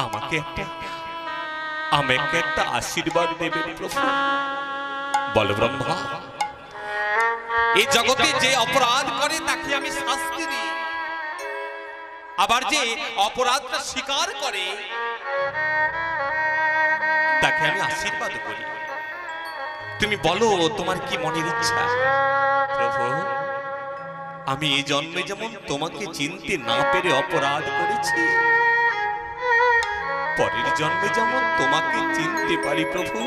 আমাকে একটা আশীর্বাদ দেবেন প্রভু। বল ব্রহ্মা, এই জগতে যে অপরাধ করে তাকে আমি শাস্তি দিই, আবার যে অপরাধটা স্বীকার করে তাকে আমি আশীর্বাদ করি। তুমি বলো তোমার কি মনের ইচ্ছা? প্রভু, আমি এই জন্মে যেমন তোমাকে চিনতে না পেরে অপরাধ করেছি, পরের জন্মে যেমন তোমাকে চিনতে পারি প্রভু,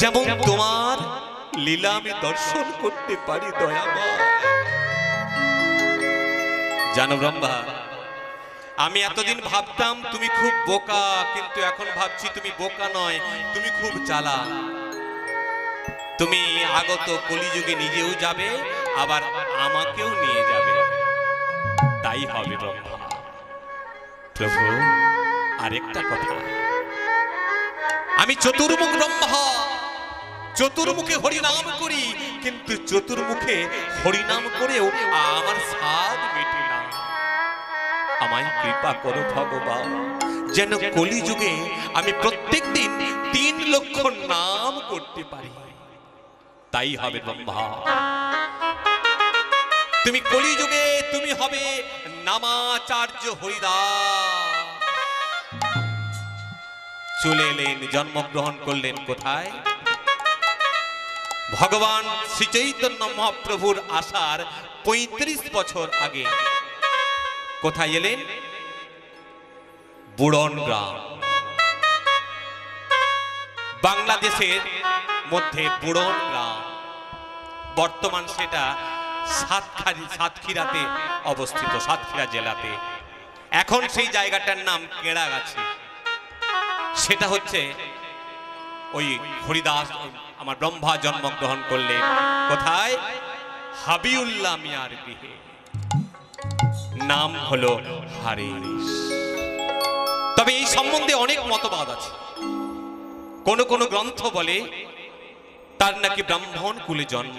যেমন তোমার লীলা আমি দর্শন করতে পারি দয়াময়। জানো ব্রহ্মা, আমি এতদিন ভাবতাম তুমি খুব বোকা, কিন্তু এখন ভাবছি তুমি বোকা নয়, তুমি খুব চালাক। তুমি আগত কলিযুগে নিজেও যাবে, আবার আমাকেও নিয়ে যাবে। তাই হবে ব্রহ্মা। প্রভু, আরেকটা কথা, আমি চতুর্মুখ ব্রহ্মা, চতুর্মুখে হরিনাম করি, কিন্তু চতুর্মুখে হরিনাম করেও আমার স্বাদ মেটে না। আমায় কৃপা করো ভগবান, যেন কলিযুগে আমি প্রত্যেক দিন 3 লক্ষ নাম করতে পারি। তাই হবে ব্রহ্মা। তুমি কলিযুগে তুমি হবে নামাচার্য হরিদাস। চলে এলেন, জন্মগ্রহণ করলেন কোথায়? ভগবান শ্রী চৈতন্য মহাপ্রভুর আসার 35 বছর আগে। কোথায় এলেন? বুড়ন গ্রাম, বাংলাদেশের মধ্যে বুড়ন গ্রাম। বর্তমান সেটা সাতক্ষীরাতে অবস্থিত, সাতক্ষীরা জেলাতে। এখন সেই জায়গাটার নাম কেড়াগাছি। সেটা হচ্ছে ওই হরিদাস, আমার ব্রহ্মা জন্মগ্রহণ করলেন কোথায়? হাবিউল্লাহ মিয়ার গৃহে। নাম হলো হারিস। তবে এই সম্বন্ধে অনেক মতবাদ আছে। কোন কোন গ্রন্থ বলে তার নাকি ব্রাহ্মণ কুলে জন্ম,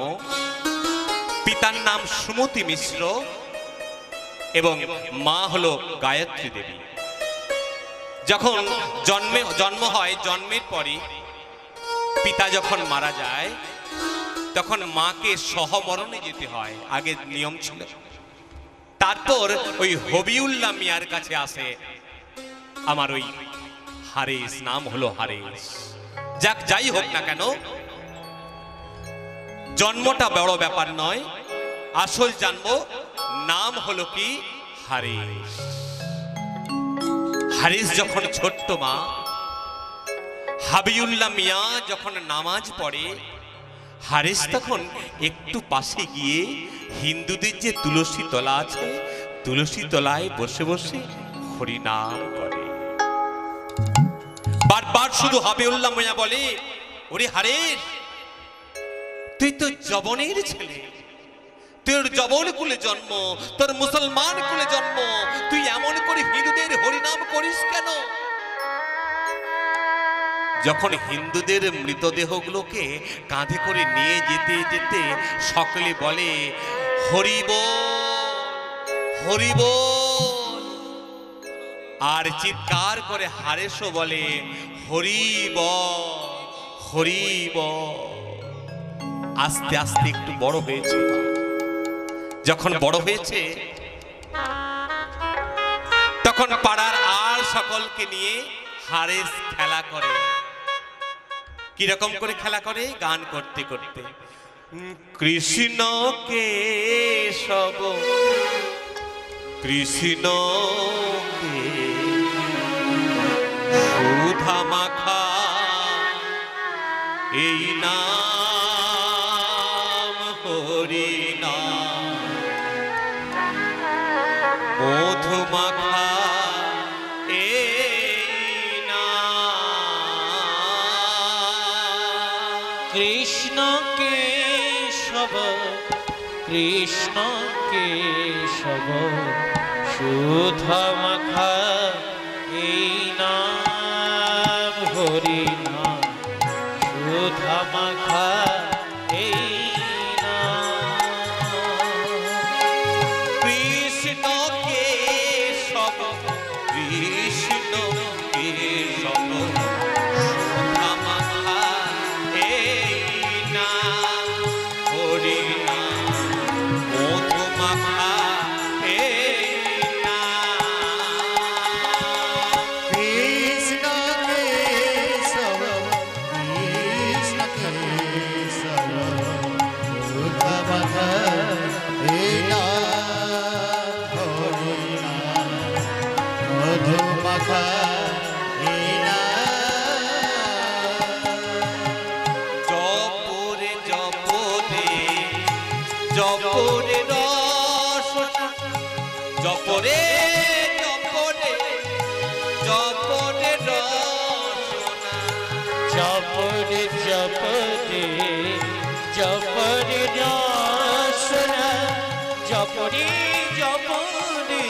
পিতার নাম সুমতি মিশ্র এবং মা হলো গায়ত্রী দেবী। যখন জন্ম হয়, জন্মের পরে পিতা যখন মারা যায় তখন মাকে সহমরণে যেতে হয়, আগে নিয়ম ছিল। তারপর ওই হবিউল্লাহ মিয়ার কাছে আসে আমার ওই হারেস, নাম হলো হারেস। যাক, যাই হোক না কেন, জন্মটা বড় ব্যাপার নয়, আসল জন্ম নাম হলো কি হারেস। হারেস যখন ছোট্ট মা, হাবিউল্লাহ মিয়া যখন নামাজ পড়ে, হারেস তখন একটু পাশে গিয়ে হিন্দুদের যে তুলসী তলা আছে, তুলসী তলায় বসে বসে হরিনাম করে। বারবার শুধু হাবিউল্লাহ মিয়া বলে, ওরে হারেস, তুই তো যবনের ছেলে, তোর যবন কুলে জন্ম, তোর মুসলমান কুলে জন্ম, তুই এমন করে হিন্দুদের হরিনাম করিস কেন? যখন হিন্দুদের মৃতদেহগুলোকে কাঁধে করে নিয়ে যেতে যেতে সকলে বলে হরিব হরিব, আর চিৎকার করে হারেসও বলে হরিব হরিব। আস্তে আস্তে একটু বড় হয়েছে। যখন বড় হয়েছে তখন পাড়ার আর সকলকে নিয়ে হারেস খেলা করে। কিরকম করে খেলা করে? গান করতে করতে, কৃষ্ণ কেশব কৃষ্ণ সুধা মাখা এই নাম হরি নাম, মধু মাখা কৃষ্ণ কেশব কৃষ্ণ কেশব সুধা মাখা এই নাম হরি নাম, সুধা মাখা এই নাম। কৃষ্ণ কেশব কৃষ্ণ কেশব সুধা মাখা এই নাম হরি নাম, মধু মাখা এই নাম। কৃষ্ণ কেশব কৃষ্ণ কেশব সুধা মাখা এই নাম হরি নাম, মধু মাখা এই নাম। জপরে জপরে জপরে রসনা, জপরে জপরে জপরে রসনা, জপরে জপরে জপরে রসনা, জপরে জপরে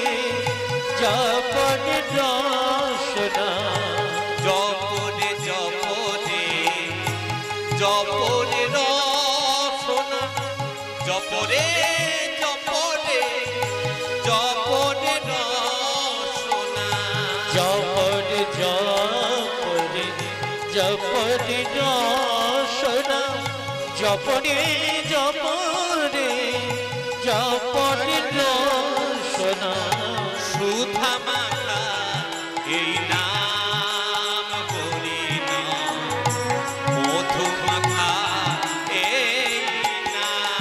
জপরে রসনা, জপরে জপরে জপরে রসনা, জপরে জপরে জপরে রসনা, জপরে জপরে জপরে রসনা, জপরে জপরে জপরে রসনা। সুধা মাখা এই নাম হরি নাম, মধু মাখা এই নাম।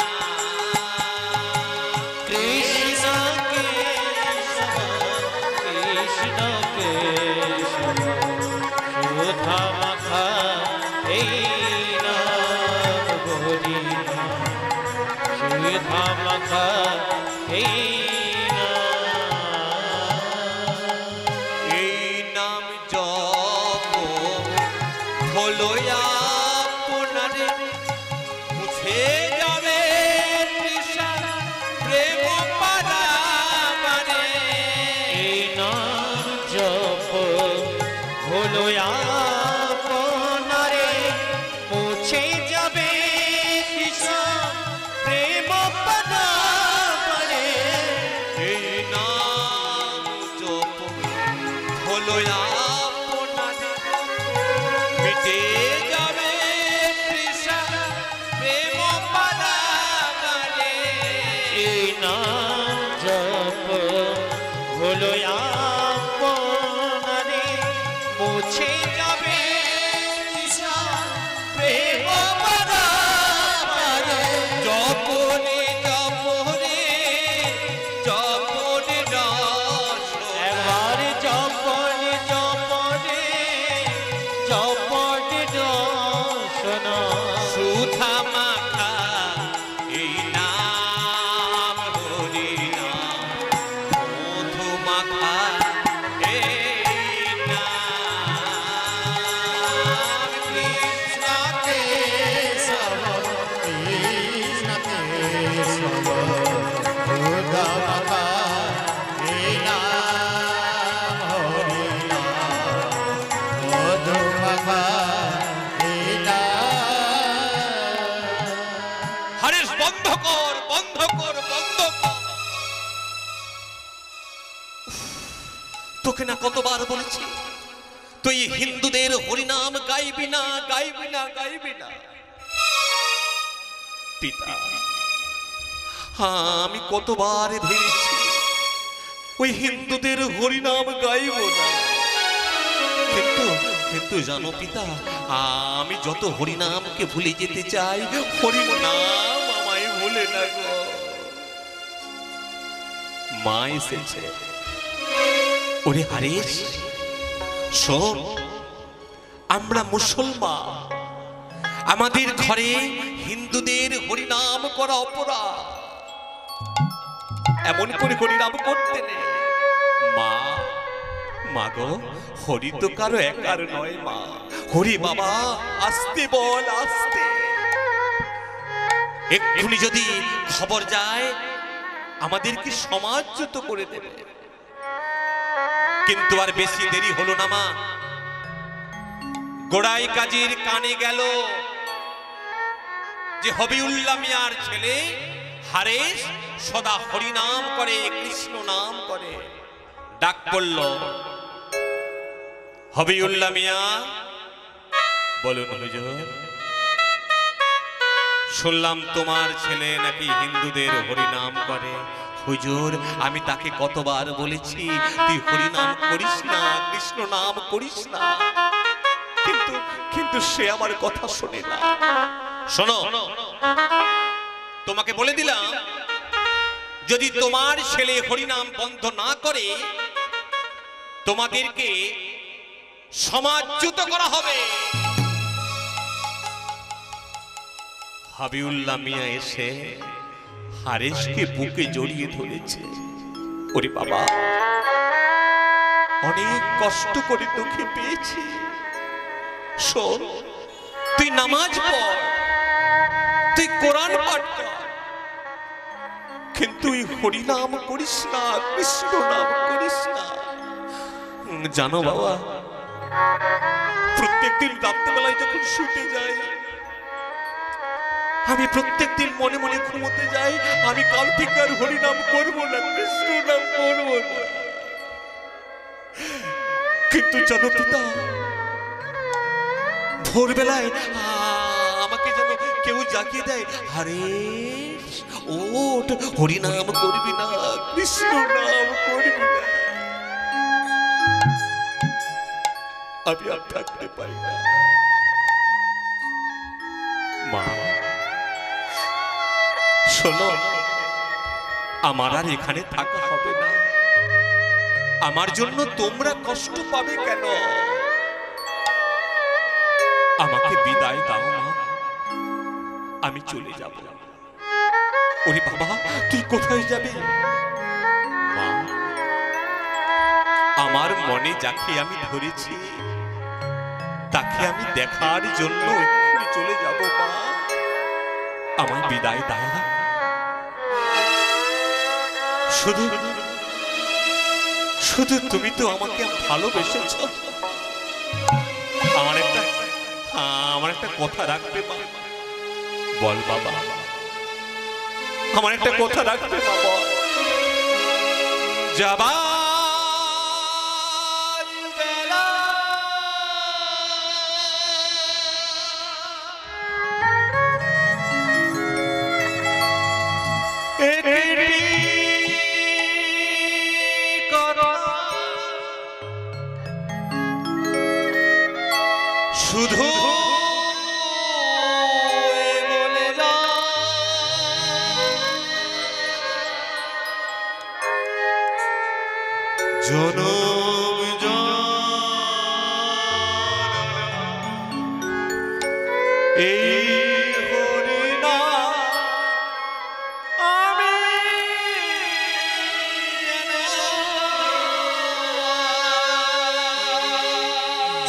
কৃষ্ণ কেশব কৃষ্ণ কেশব সুধা মাখা এই নাম হরি নাম, সুধা মাখা এই নাম। এই নাম জপ হলো আপনারে, মুছে যাবে তৃষা প্রেম পারাবারে। এই নাম জপ হলো আপনারে মুছে যাবে তৃষা প্রেম পারে এই নাম জপ হলো আপনার মিটে যাবে তৃষা প্রেম পারাগারে এই নাম জপ হলো আপনারে মুছে যাবে তৃষা প্রেম পারে জপনে জপনে জপনে রস এবার জপনে জপনে জপনে দর্শনা সুধা মাখা এই নাম হরি নাম মধু মাখা এই নাম কৃষ্ণ কেশব কৃষ্ণ কেশব উদ্ধব এই নাম হরি নাম উদ্ধব এই নাম হরেশ বন্ধ কর বন্ধ কর বন্ধ কর তোকে না কতবার বলেছি তুই হিন্দুদের হরিনাম গাইবি না গাইবি না গাইবি না পিতা আমি কতবার ভেবেছি ওই হিন্দুদের হরিনাম গাইব না কিন্তু কিন্তু জানো পিতা আমি যত হরিনামকে ভুলে যেতে চাই হরিনাম আমায় ভুলে না গো মা এসেছে ওরে হারেশ শোন আমরা মুসলমান আমাদের ঘরে হিন্দুদের হরিনাম করা অপরাধ এমন করে হরিনাম করতে নেই মা মা গো হরি তো কারো একার নয় মা হরি বাবা আস্তে বল আস্তে এক্ষুনি যদি খবর যায় আমাদেরকে সমাজচ্যুত করে দেবে কিন্তু আর বেশি দেরি হলো না মা গোড়াই কাজীর কানে গেল যে হবিউল্লাহ মিয়ার ছেলে হারেশ সদা হরি নাম করে কৃষ্ণ নাম করে ডাক পড়ল হবিউল্লাহ মিয়া বলুন হুজুর শুনলাম তোমার ছেলে নাকি হিন্দুদের হরি নাম করে হুজুর আমি তাকে কতবার বলেছি তুই হরি নাম করিস না কৃষ্ণ নাম করিস না কিন্তু কিন্তু সে আমার কথা শোনে না শোনো তোমাকে বলে দিলাম যদি তোমার ছেলে হরিনাম বন্ধ না করে তোমাদেরকে সমাজচ্যুত করা হবে হাবিউল্লাহ মিয়া এসে হারেশকে বুকে জড়িয়ে ধরেছে ওরে বাবা অনেক কষ্ট করে তোকে পেয়েছি শোন তুই নামাজ পড় তুই কোরআন পাঠ কর কিন্তু তুই হরি নাম করিস না কৃষ্ণ নাম করিস না জানো বাবা প্রত্যেকদিন রাত্রেবেলায় যখন শুতে যাই আমি প্রত্যেকদিন মনে মনে ঘুমোতে যাই আমি কাল থেকে আর হরি নাম করবো না কৃষ্ণ নাম করবো না কিন্তু জানো পিতা ভোরবেলায় আমাকে যেন কেউ জাগিয়ে দেয় হারেশ ওঠ হরি নাম করবি না কৃষ্ণ নাম করবি না আমি আর থাকতে পারি না মা শোনো আমার আর এখানে থাকা হবে না আমার জন্য তোমরা কষ্ট পাবে কেন আমাকে বিদায় দাও মা আমি চলে যাব ওরে বাবা তুই কোথায় যাবি মা আমার মনে যাকে আমি ধরেছি তাকে আমি দেখার জন্য এক্ষুনি চলে যাব মা আমায় বিদায় দাও শুধু শুধু তুমি তো আমাকে ভালোবেসেছ একটা কথা রাখবে মা? বল বাবা, আমার একটা কথা রাখবে মা, বল। যাবার বেলা একটি কথা শুধু বলে যা, জনম এই হরিনাম আমি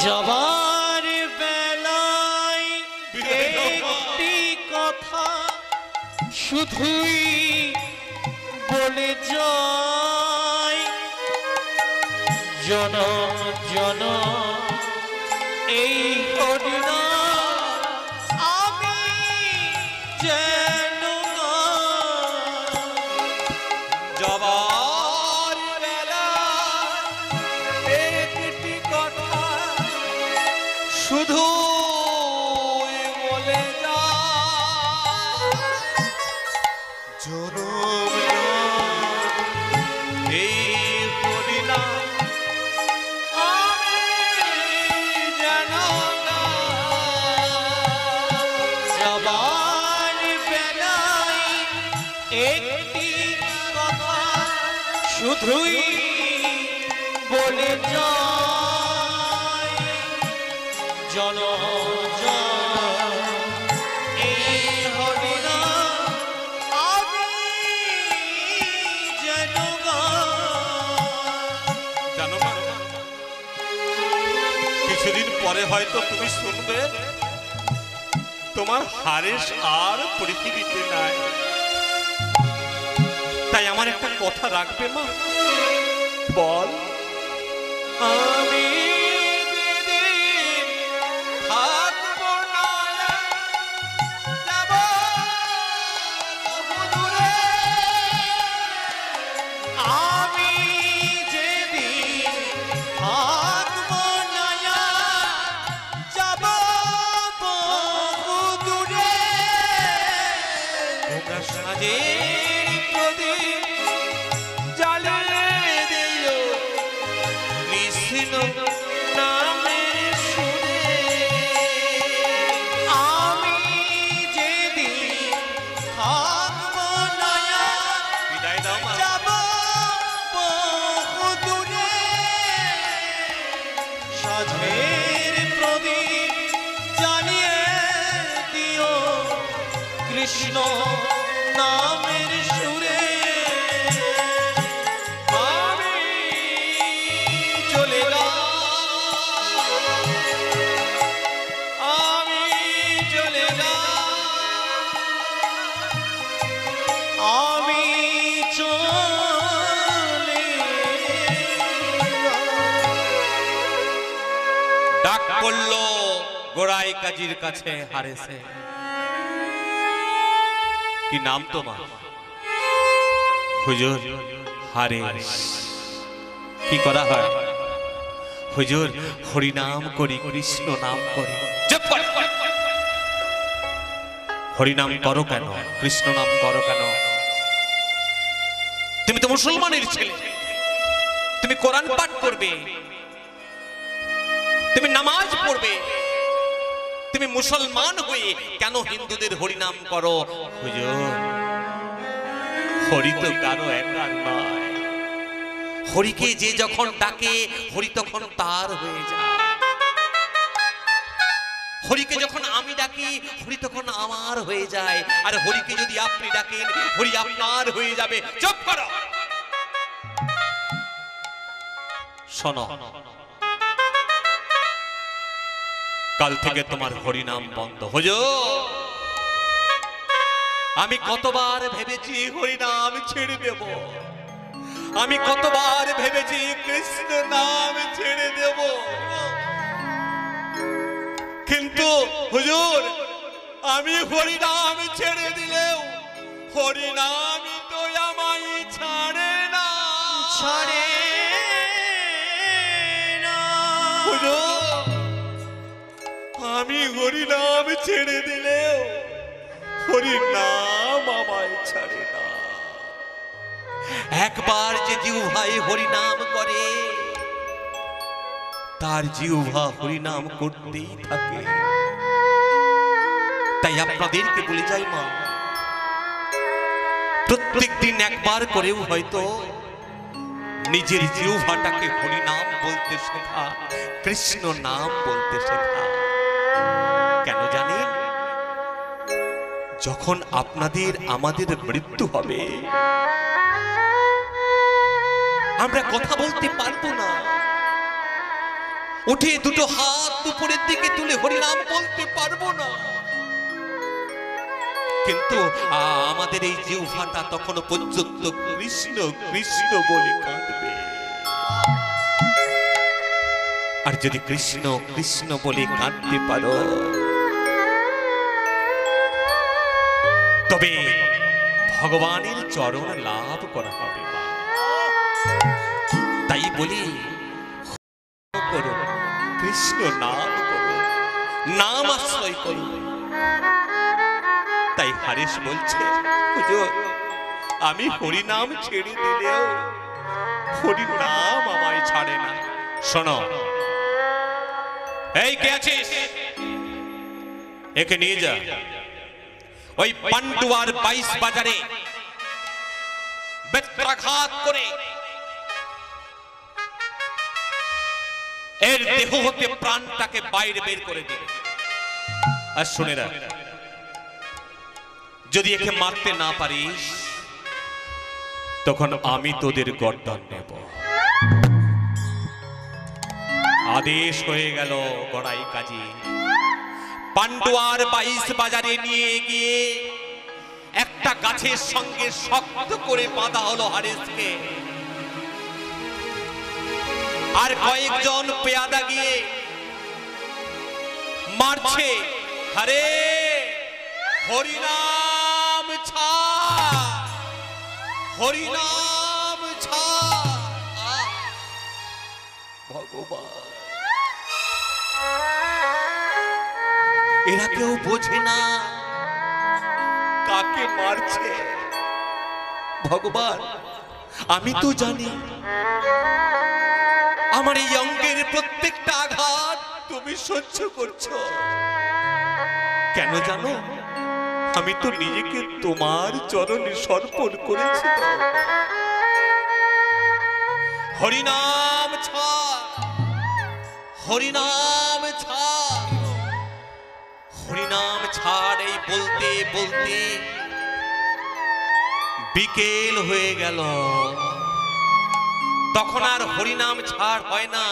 যাবার বেলায় একটি কথা শুধুই বলে যায়, জনম জনম এই হরিনাম আমি যেন যাবার বেলা একটি কথা শুধু বলে যা, জনম এই হরিনাম আমি যেন যাবার বেলায় একটি কথা শুধুই বলে যায়, জনম জনম এই হরিনাম আমি যেন জানো মা, কিছুদিন পরে হয়তো তুমি শুনবে তোমার হারেস আর পৃথিবীতে নাই। তাই আমার একটা কথা রাখবে মা, বল। আমি যেদিন থাকবো না, যাব বহুদূরে। আমি যেদিন থাকবো না, যাব বহু দূরে। তোমরা সাজের প্রদীপ জ্বালিয়ে দিও কৃষ্ণ নামের সুরে। আমি যেদিন থাকবো না, বিদায় দাও মা। যাব বহু দূরে। সাধের প্রদীপ জ্বালিয়ে দিও কৃষ্ণ নামের সুরে। আমি চলে যাই, আমি চলে যাই, আমি চলে ডাক পড়লো গোড়াই কাজীর কাছে হারেছে। কি নাম তোমার? হুজুর হারেস। কি করা হয়? হুজুর হরিনাম করি, কৃষ্ণ নাম করি। চুপ কর। হরিনাম করো কেন, কৃষ্ণ নাম করো কেন? তুমি তো মুসলমানের ছেলে, তুমি কোরআন পাঠ করবে, তুমি নামাজ পড়বে, তুমি মুসলমান হয়ে কেন হিন্দুদের হরিনাম করো? হুজুর হরি তো কারো একার নয়, হরিকে যে যখন ডাকে হরি তখন তার হয়ে যায়। হরিকে যখন আমি ডাকি হরি তখন আমার হয়ে যায়, আর হরিকে যদি আপনি ডাকেন হরি আপনার হয়ে যাবে। চুপ করো। শোনো, কাল থেকে তোমার হরিনাম বন্ধ। হুজুর আমি কতবার ভেবেছি হরিনাম ছেড়ে দেব, আমি কতবার ভেবেছি কৃষ্ণ নাম ছেড়ে দেব, কিন্তু হুজুর আমি হরিনাম ছেড়ে দিলেও হরিনামই তো আমায় ছাড়ে না। ছাড়ে না হুজুর আমি হরিনাম ছেড়ে দিলেও হরিনাম আমায় ছাড়ে না। একবার যে জিহ্বায় হরিনাম করে তার জিহ্বা হরিনাম করতেই থাকে। তাই আপনাদেরকে বলে যাই মা, প্রত্যেক দিন একবার করেও হয়তো নিজের জিহ্বাটাকে হরিনাম বলতে শেখা, কৃষ্ণ নাম বলতে শেখা। কেন জানেন? যখন আপনাদের আমাদের মৃত্যু হবে আমরা কথা বলতে পারবো না, উঠে দুটো হাত উপরের দিকে তুলে হরিনাম বলতে পারবো না, কিন্তু আমাদের এই জিহ্বাটা তখনও পর্যন্ত কৃষ্ণ কৃষ্ণ বলে কাঁদবে। আর যদি কৃষ্ণ কৃষ্ণ বলে কাঁদতে পারো তবে ভগবানের চরণ লাভ করা হবে। তাই বলি করো, কৃষ্ণ নাম করো, নাম আশ্রয় করো। তাই হারেশ বলছে হুজুর আমি হরিনাম ছেড়ে দিলেও হরিনাম আমায় ছাড়ে না। শোনো, এই কে আছিস একে নিয়ে যা ওই পান্ডুয়ার 22 বাজারে বেত্রাঘাত করে এর দেহ হতে প্রাণটাকে বাইরে বের করে দে। আর শুনে রাখ, যদি একে মারতে না পারিস তখন আমি তোদের গর্দান নেব। আদেশ হয়ে গেল। গড়াই কাজী পান্ডুয়ার 22 বাজারে নিয়ে গিয়ে একটা গাছের সঙ্গে শক্ত করে বাঁধা হলো হারেসকে। আর কয়েকজন পেয়াদা গিয়ে মারছে, হরে হরিনাম ছাড়, হরিনাম ছাড়। ভগবান, এরা কেউ বোঝে না কাকে মারছে। ভগবান আমি তো জানি আমার এই অঙ্গের প্রত্যেকটা আঘাত তুমি সহ্য করছো। কেন জানো? আমি তো নিজেকে তোমার চরণে সমর্পণ করেছি। হরিনাম ছাড়, হরিনাম ছাড়, হরিনাম ছাড়। এই বলতে বলতে বিকেল হয়ে গেল। তখন আর হরিনাম ছাড় হয় না,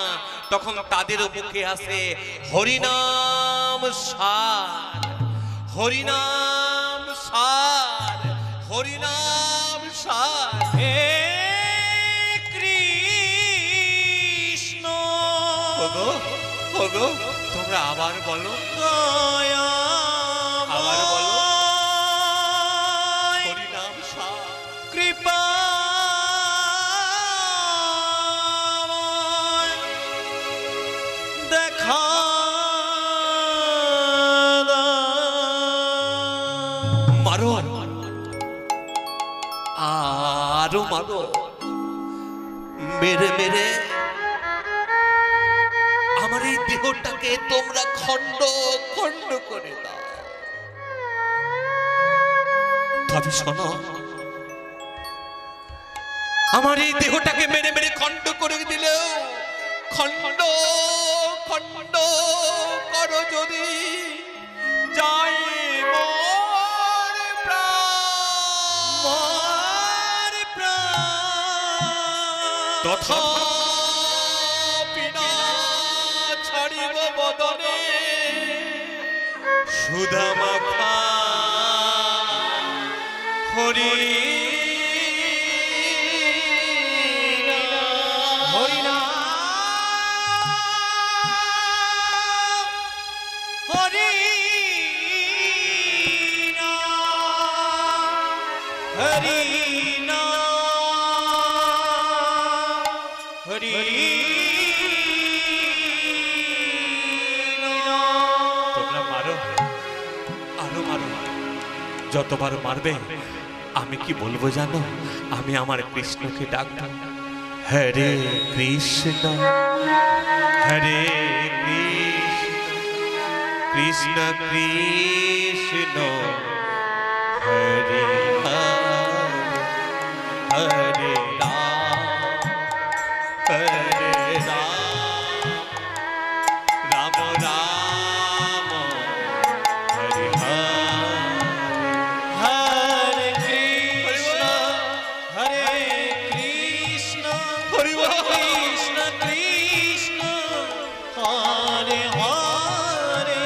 তখন তাদের মুখে আসে হরিনাম সার, হরিনাম সার, হরিনাম সার। হে কৃষ্ণ ওগো ওগো তোমরা আবার বলো, দয়া আবার বলো হরিনাম সার। কৃপা দেখা মারো আরো মারো, মেরে মেরে আমার এই দেহটাকে তোমরা খণ্ড খণ্ড করে দাও। তবে শোনো, আমার এই দেহটাকে মেরে মেরে খণ্ড করে দিলেও খণ্ড খণ্ড করো যদি যাই মোর প্রাণ, তথাপি না ছাড়িব বদনে সুধা মাখা হরি হরি হরি নাম হরি তোমরা মারো, আরো মারো, যতবার মারবে আমি কি বলবো জানো? আমি আমার কৃষ্ণকে ডাকবো, হরে কৃষ্ণ হরে কৃষ্ণ কৃষ্ণ হরে হরে রাম হরে রাম রাম হরে হরে কৃষ্ণ হরে কৃষ্ণ কৃষ্ণ কৃষ্ণ হরে হরে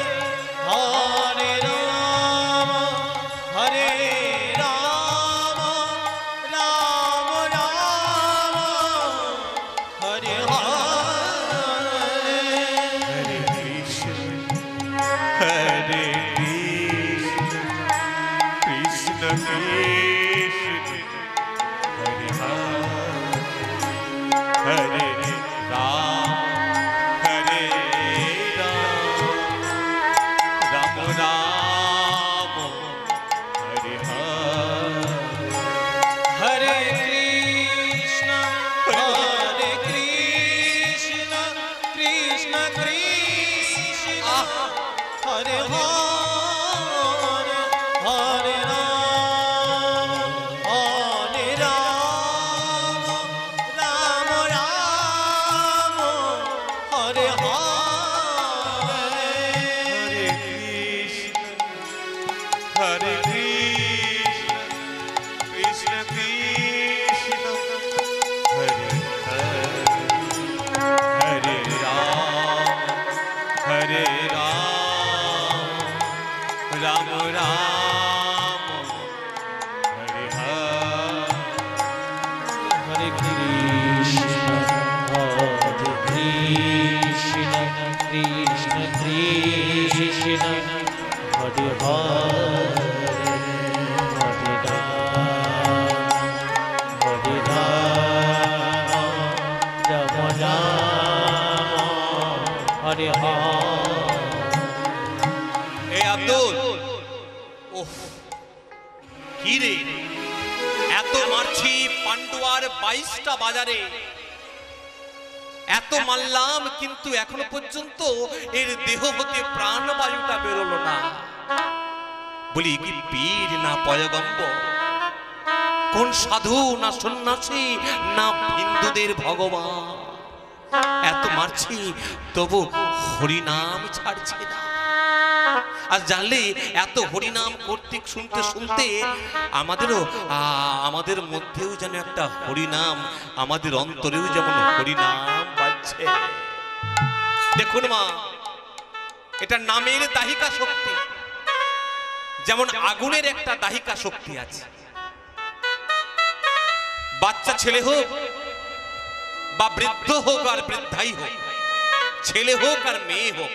হরে রাম হরে রাম রাম রাম হরে হরে হরে কৃষ্ণ হরে কৃষ্ণ কৃষ্ণ হরে হরে রাম হরে রাম রাম রাম হরে হরে কৃষ্ণ কৃষ্ণ কৃষ্ণ হরে হরে হরে রাম রাম রাম হরে হরে হরে কৃষ্ণ কৃষ্ণ হরে হরে রাম হরে রাম রাম হরে হরে কৃষ্ণ কৃষ্ণ কৃষ্ণ হরে হরে হরে রাম হরে এ আব্দুল, ওহ কি রে, এত মারছি পান্ডুয়ার 22টা বাজারে, এত মারলাম কিন্তু এখনো পর্যন্ত এর দেহ হতে প্রাণবায়ুটা বেরোলো না। বলি কি পীর না পয়গম্বর, কোন সাধু না সন্ন্যাসী না হিন্দুদের ভগবান, এত মারছি তবু হরিনাম ছাড়ছে না। আর জানলে এত হরিনাম করতে শুনতে শুনতে আমাদের মধ্যেও যেন একটা হরিনাম, আমাদের অন্তরেও যেমন হরিনাম বাজছে। দেখুন মা, এটা নামের দাহিকা শক্তি, যেমন আগুনের একটা দাহিকা শক্তি আছে। বাচ্চা ছেলে হোক বা বৃদ্ধ হোক আর বৃদ্ধাই হোক, ছেলে হোক আর মেয়ে হোক,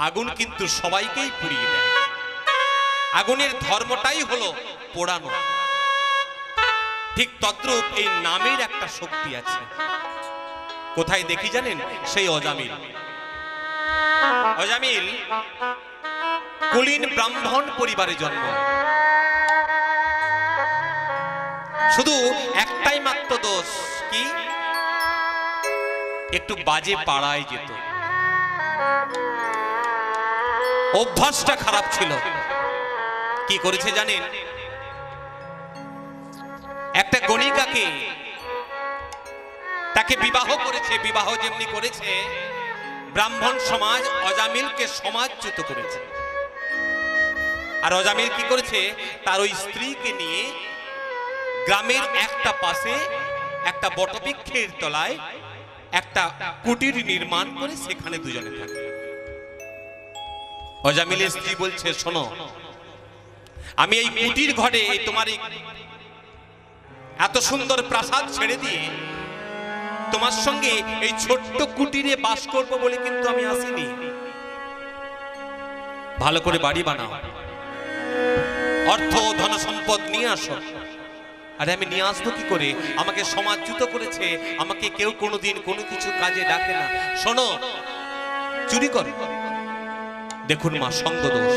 আগুন কিন্তু সবাইকেই পুড়িয়ে দেয়। আগুনের ধর্মটাই হলো পোড়ানো। ঠিক তদ্রূপ এই নামের একটা শক্তি আছে। কোথায় দেখি জানেন? সেই অজামিল। অজামিল কুলীন ব্রাহ্মণ পরিবারে জন্ম, শুধু একটাই মাত্র দোষ, কি একটু বাজে পাড়ায় যেত, অভ্যাসটা খারাপ ছিল। কি করেছে জানেন? একটা গণিকাকে তাকে বিবাহ করেছে। বিবাহ যেমনি করেছে, ব্রাহ্মণ সমাজ অজামিলকে সমাজচ্যুত করেছে। আর অজামিল কি করেছে? তার ওই স্ত্রীকে নিয়ে গ্রামের একটা পাশে একটা বটবৃক্ষের তলায় একটা কুটির নির্মাণ করে সেখানে দুজনে থাকে। অজামিলের স্ত্রী বলছে, শোনো, আমি এই কুটির ঘরে তোমার এত সুন্দর প্রাসাদ ছেড়ে দিয়ে তোমার সঙ্গে এই ছোট্ট কুটিরে বাস করব বলে কিন্তু আমি আসিনি। ভালো করে বাড়ি বানাও। অর্থ ধন সম্পদ নিয়ে আসো। আরে আমি নিয়ে আসবো কি করে? আমাকে সমাজচ্যুত করেছে, আমাকে কেউ কোনোদিন কোনো কিছু কাজে ডাকে না। শোনো, চুরি করে, দেখুন মা, সঙ্গ দোষ।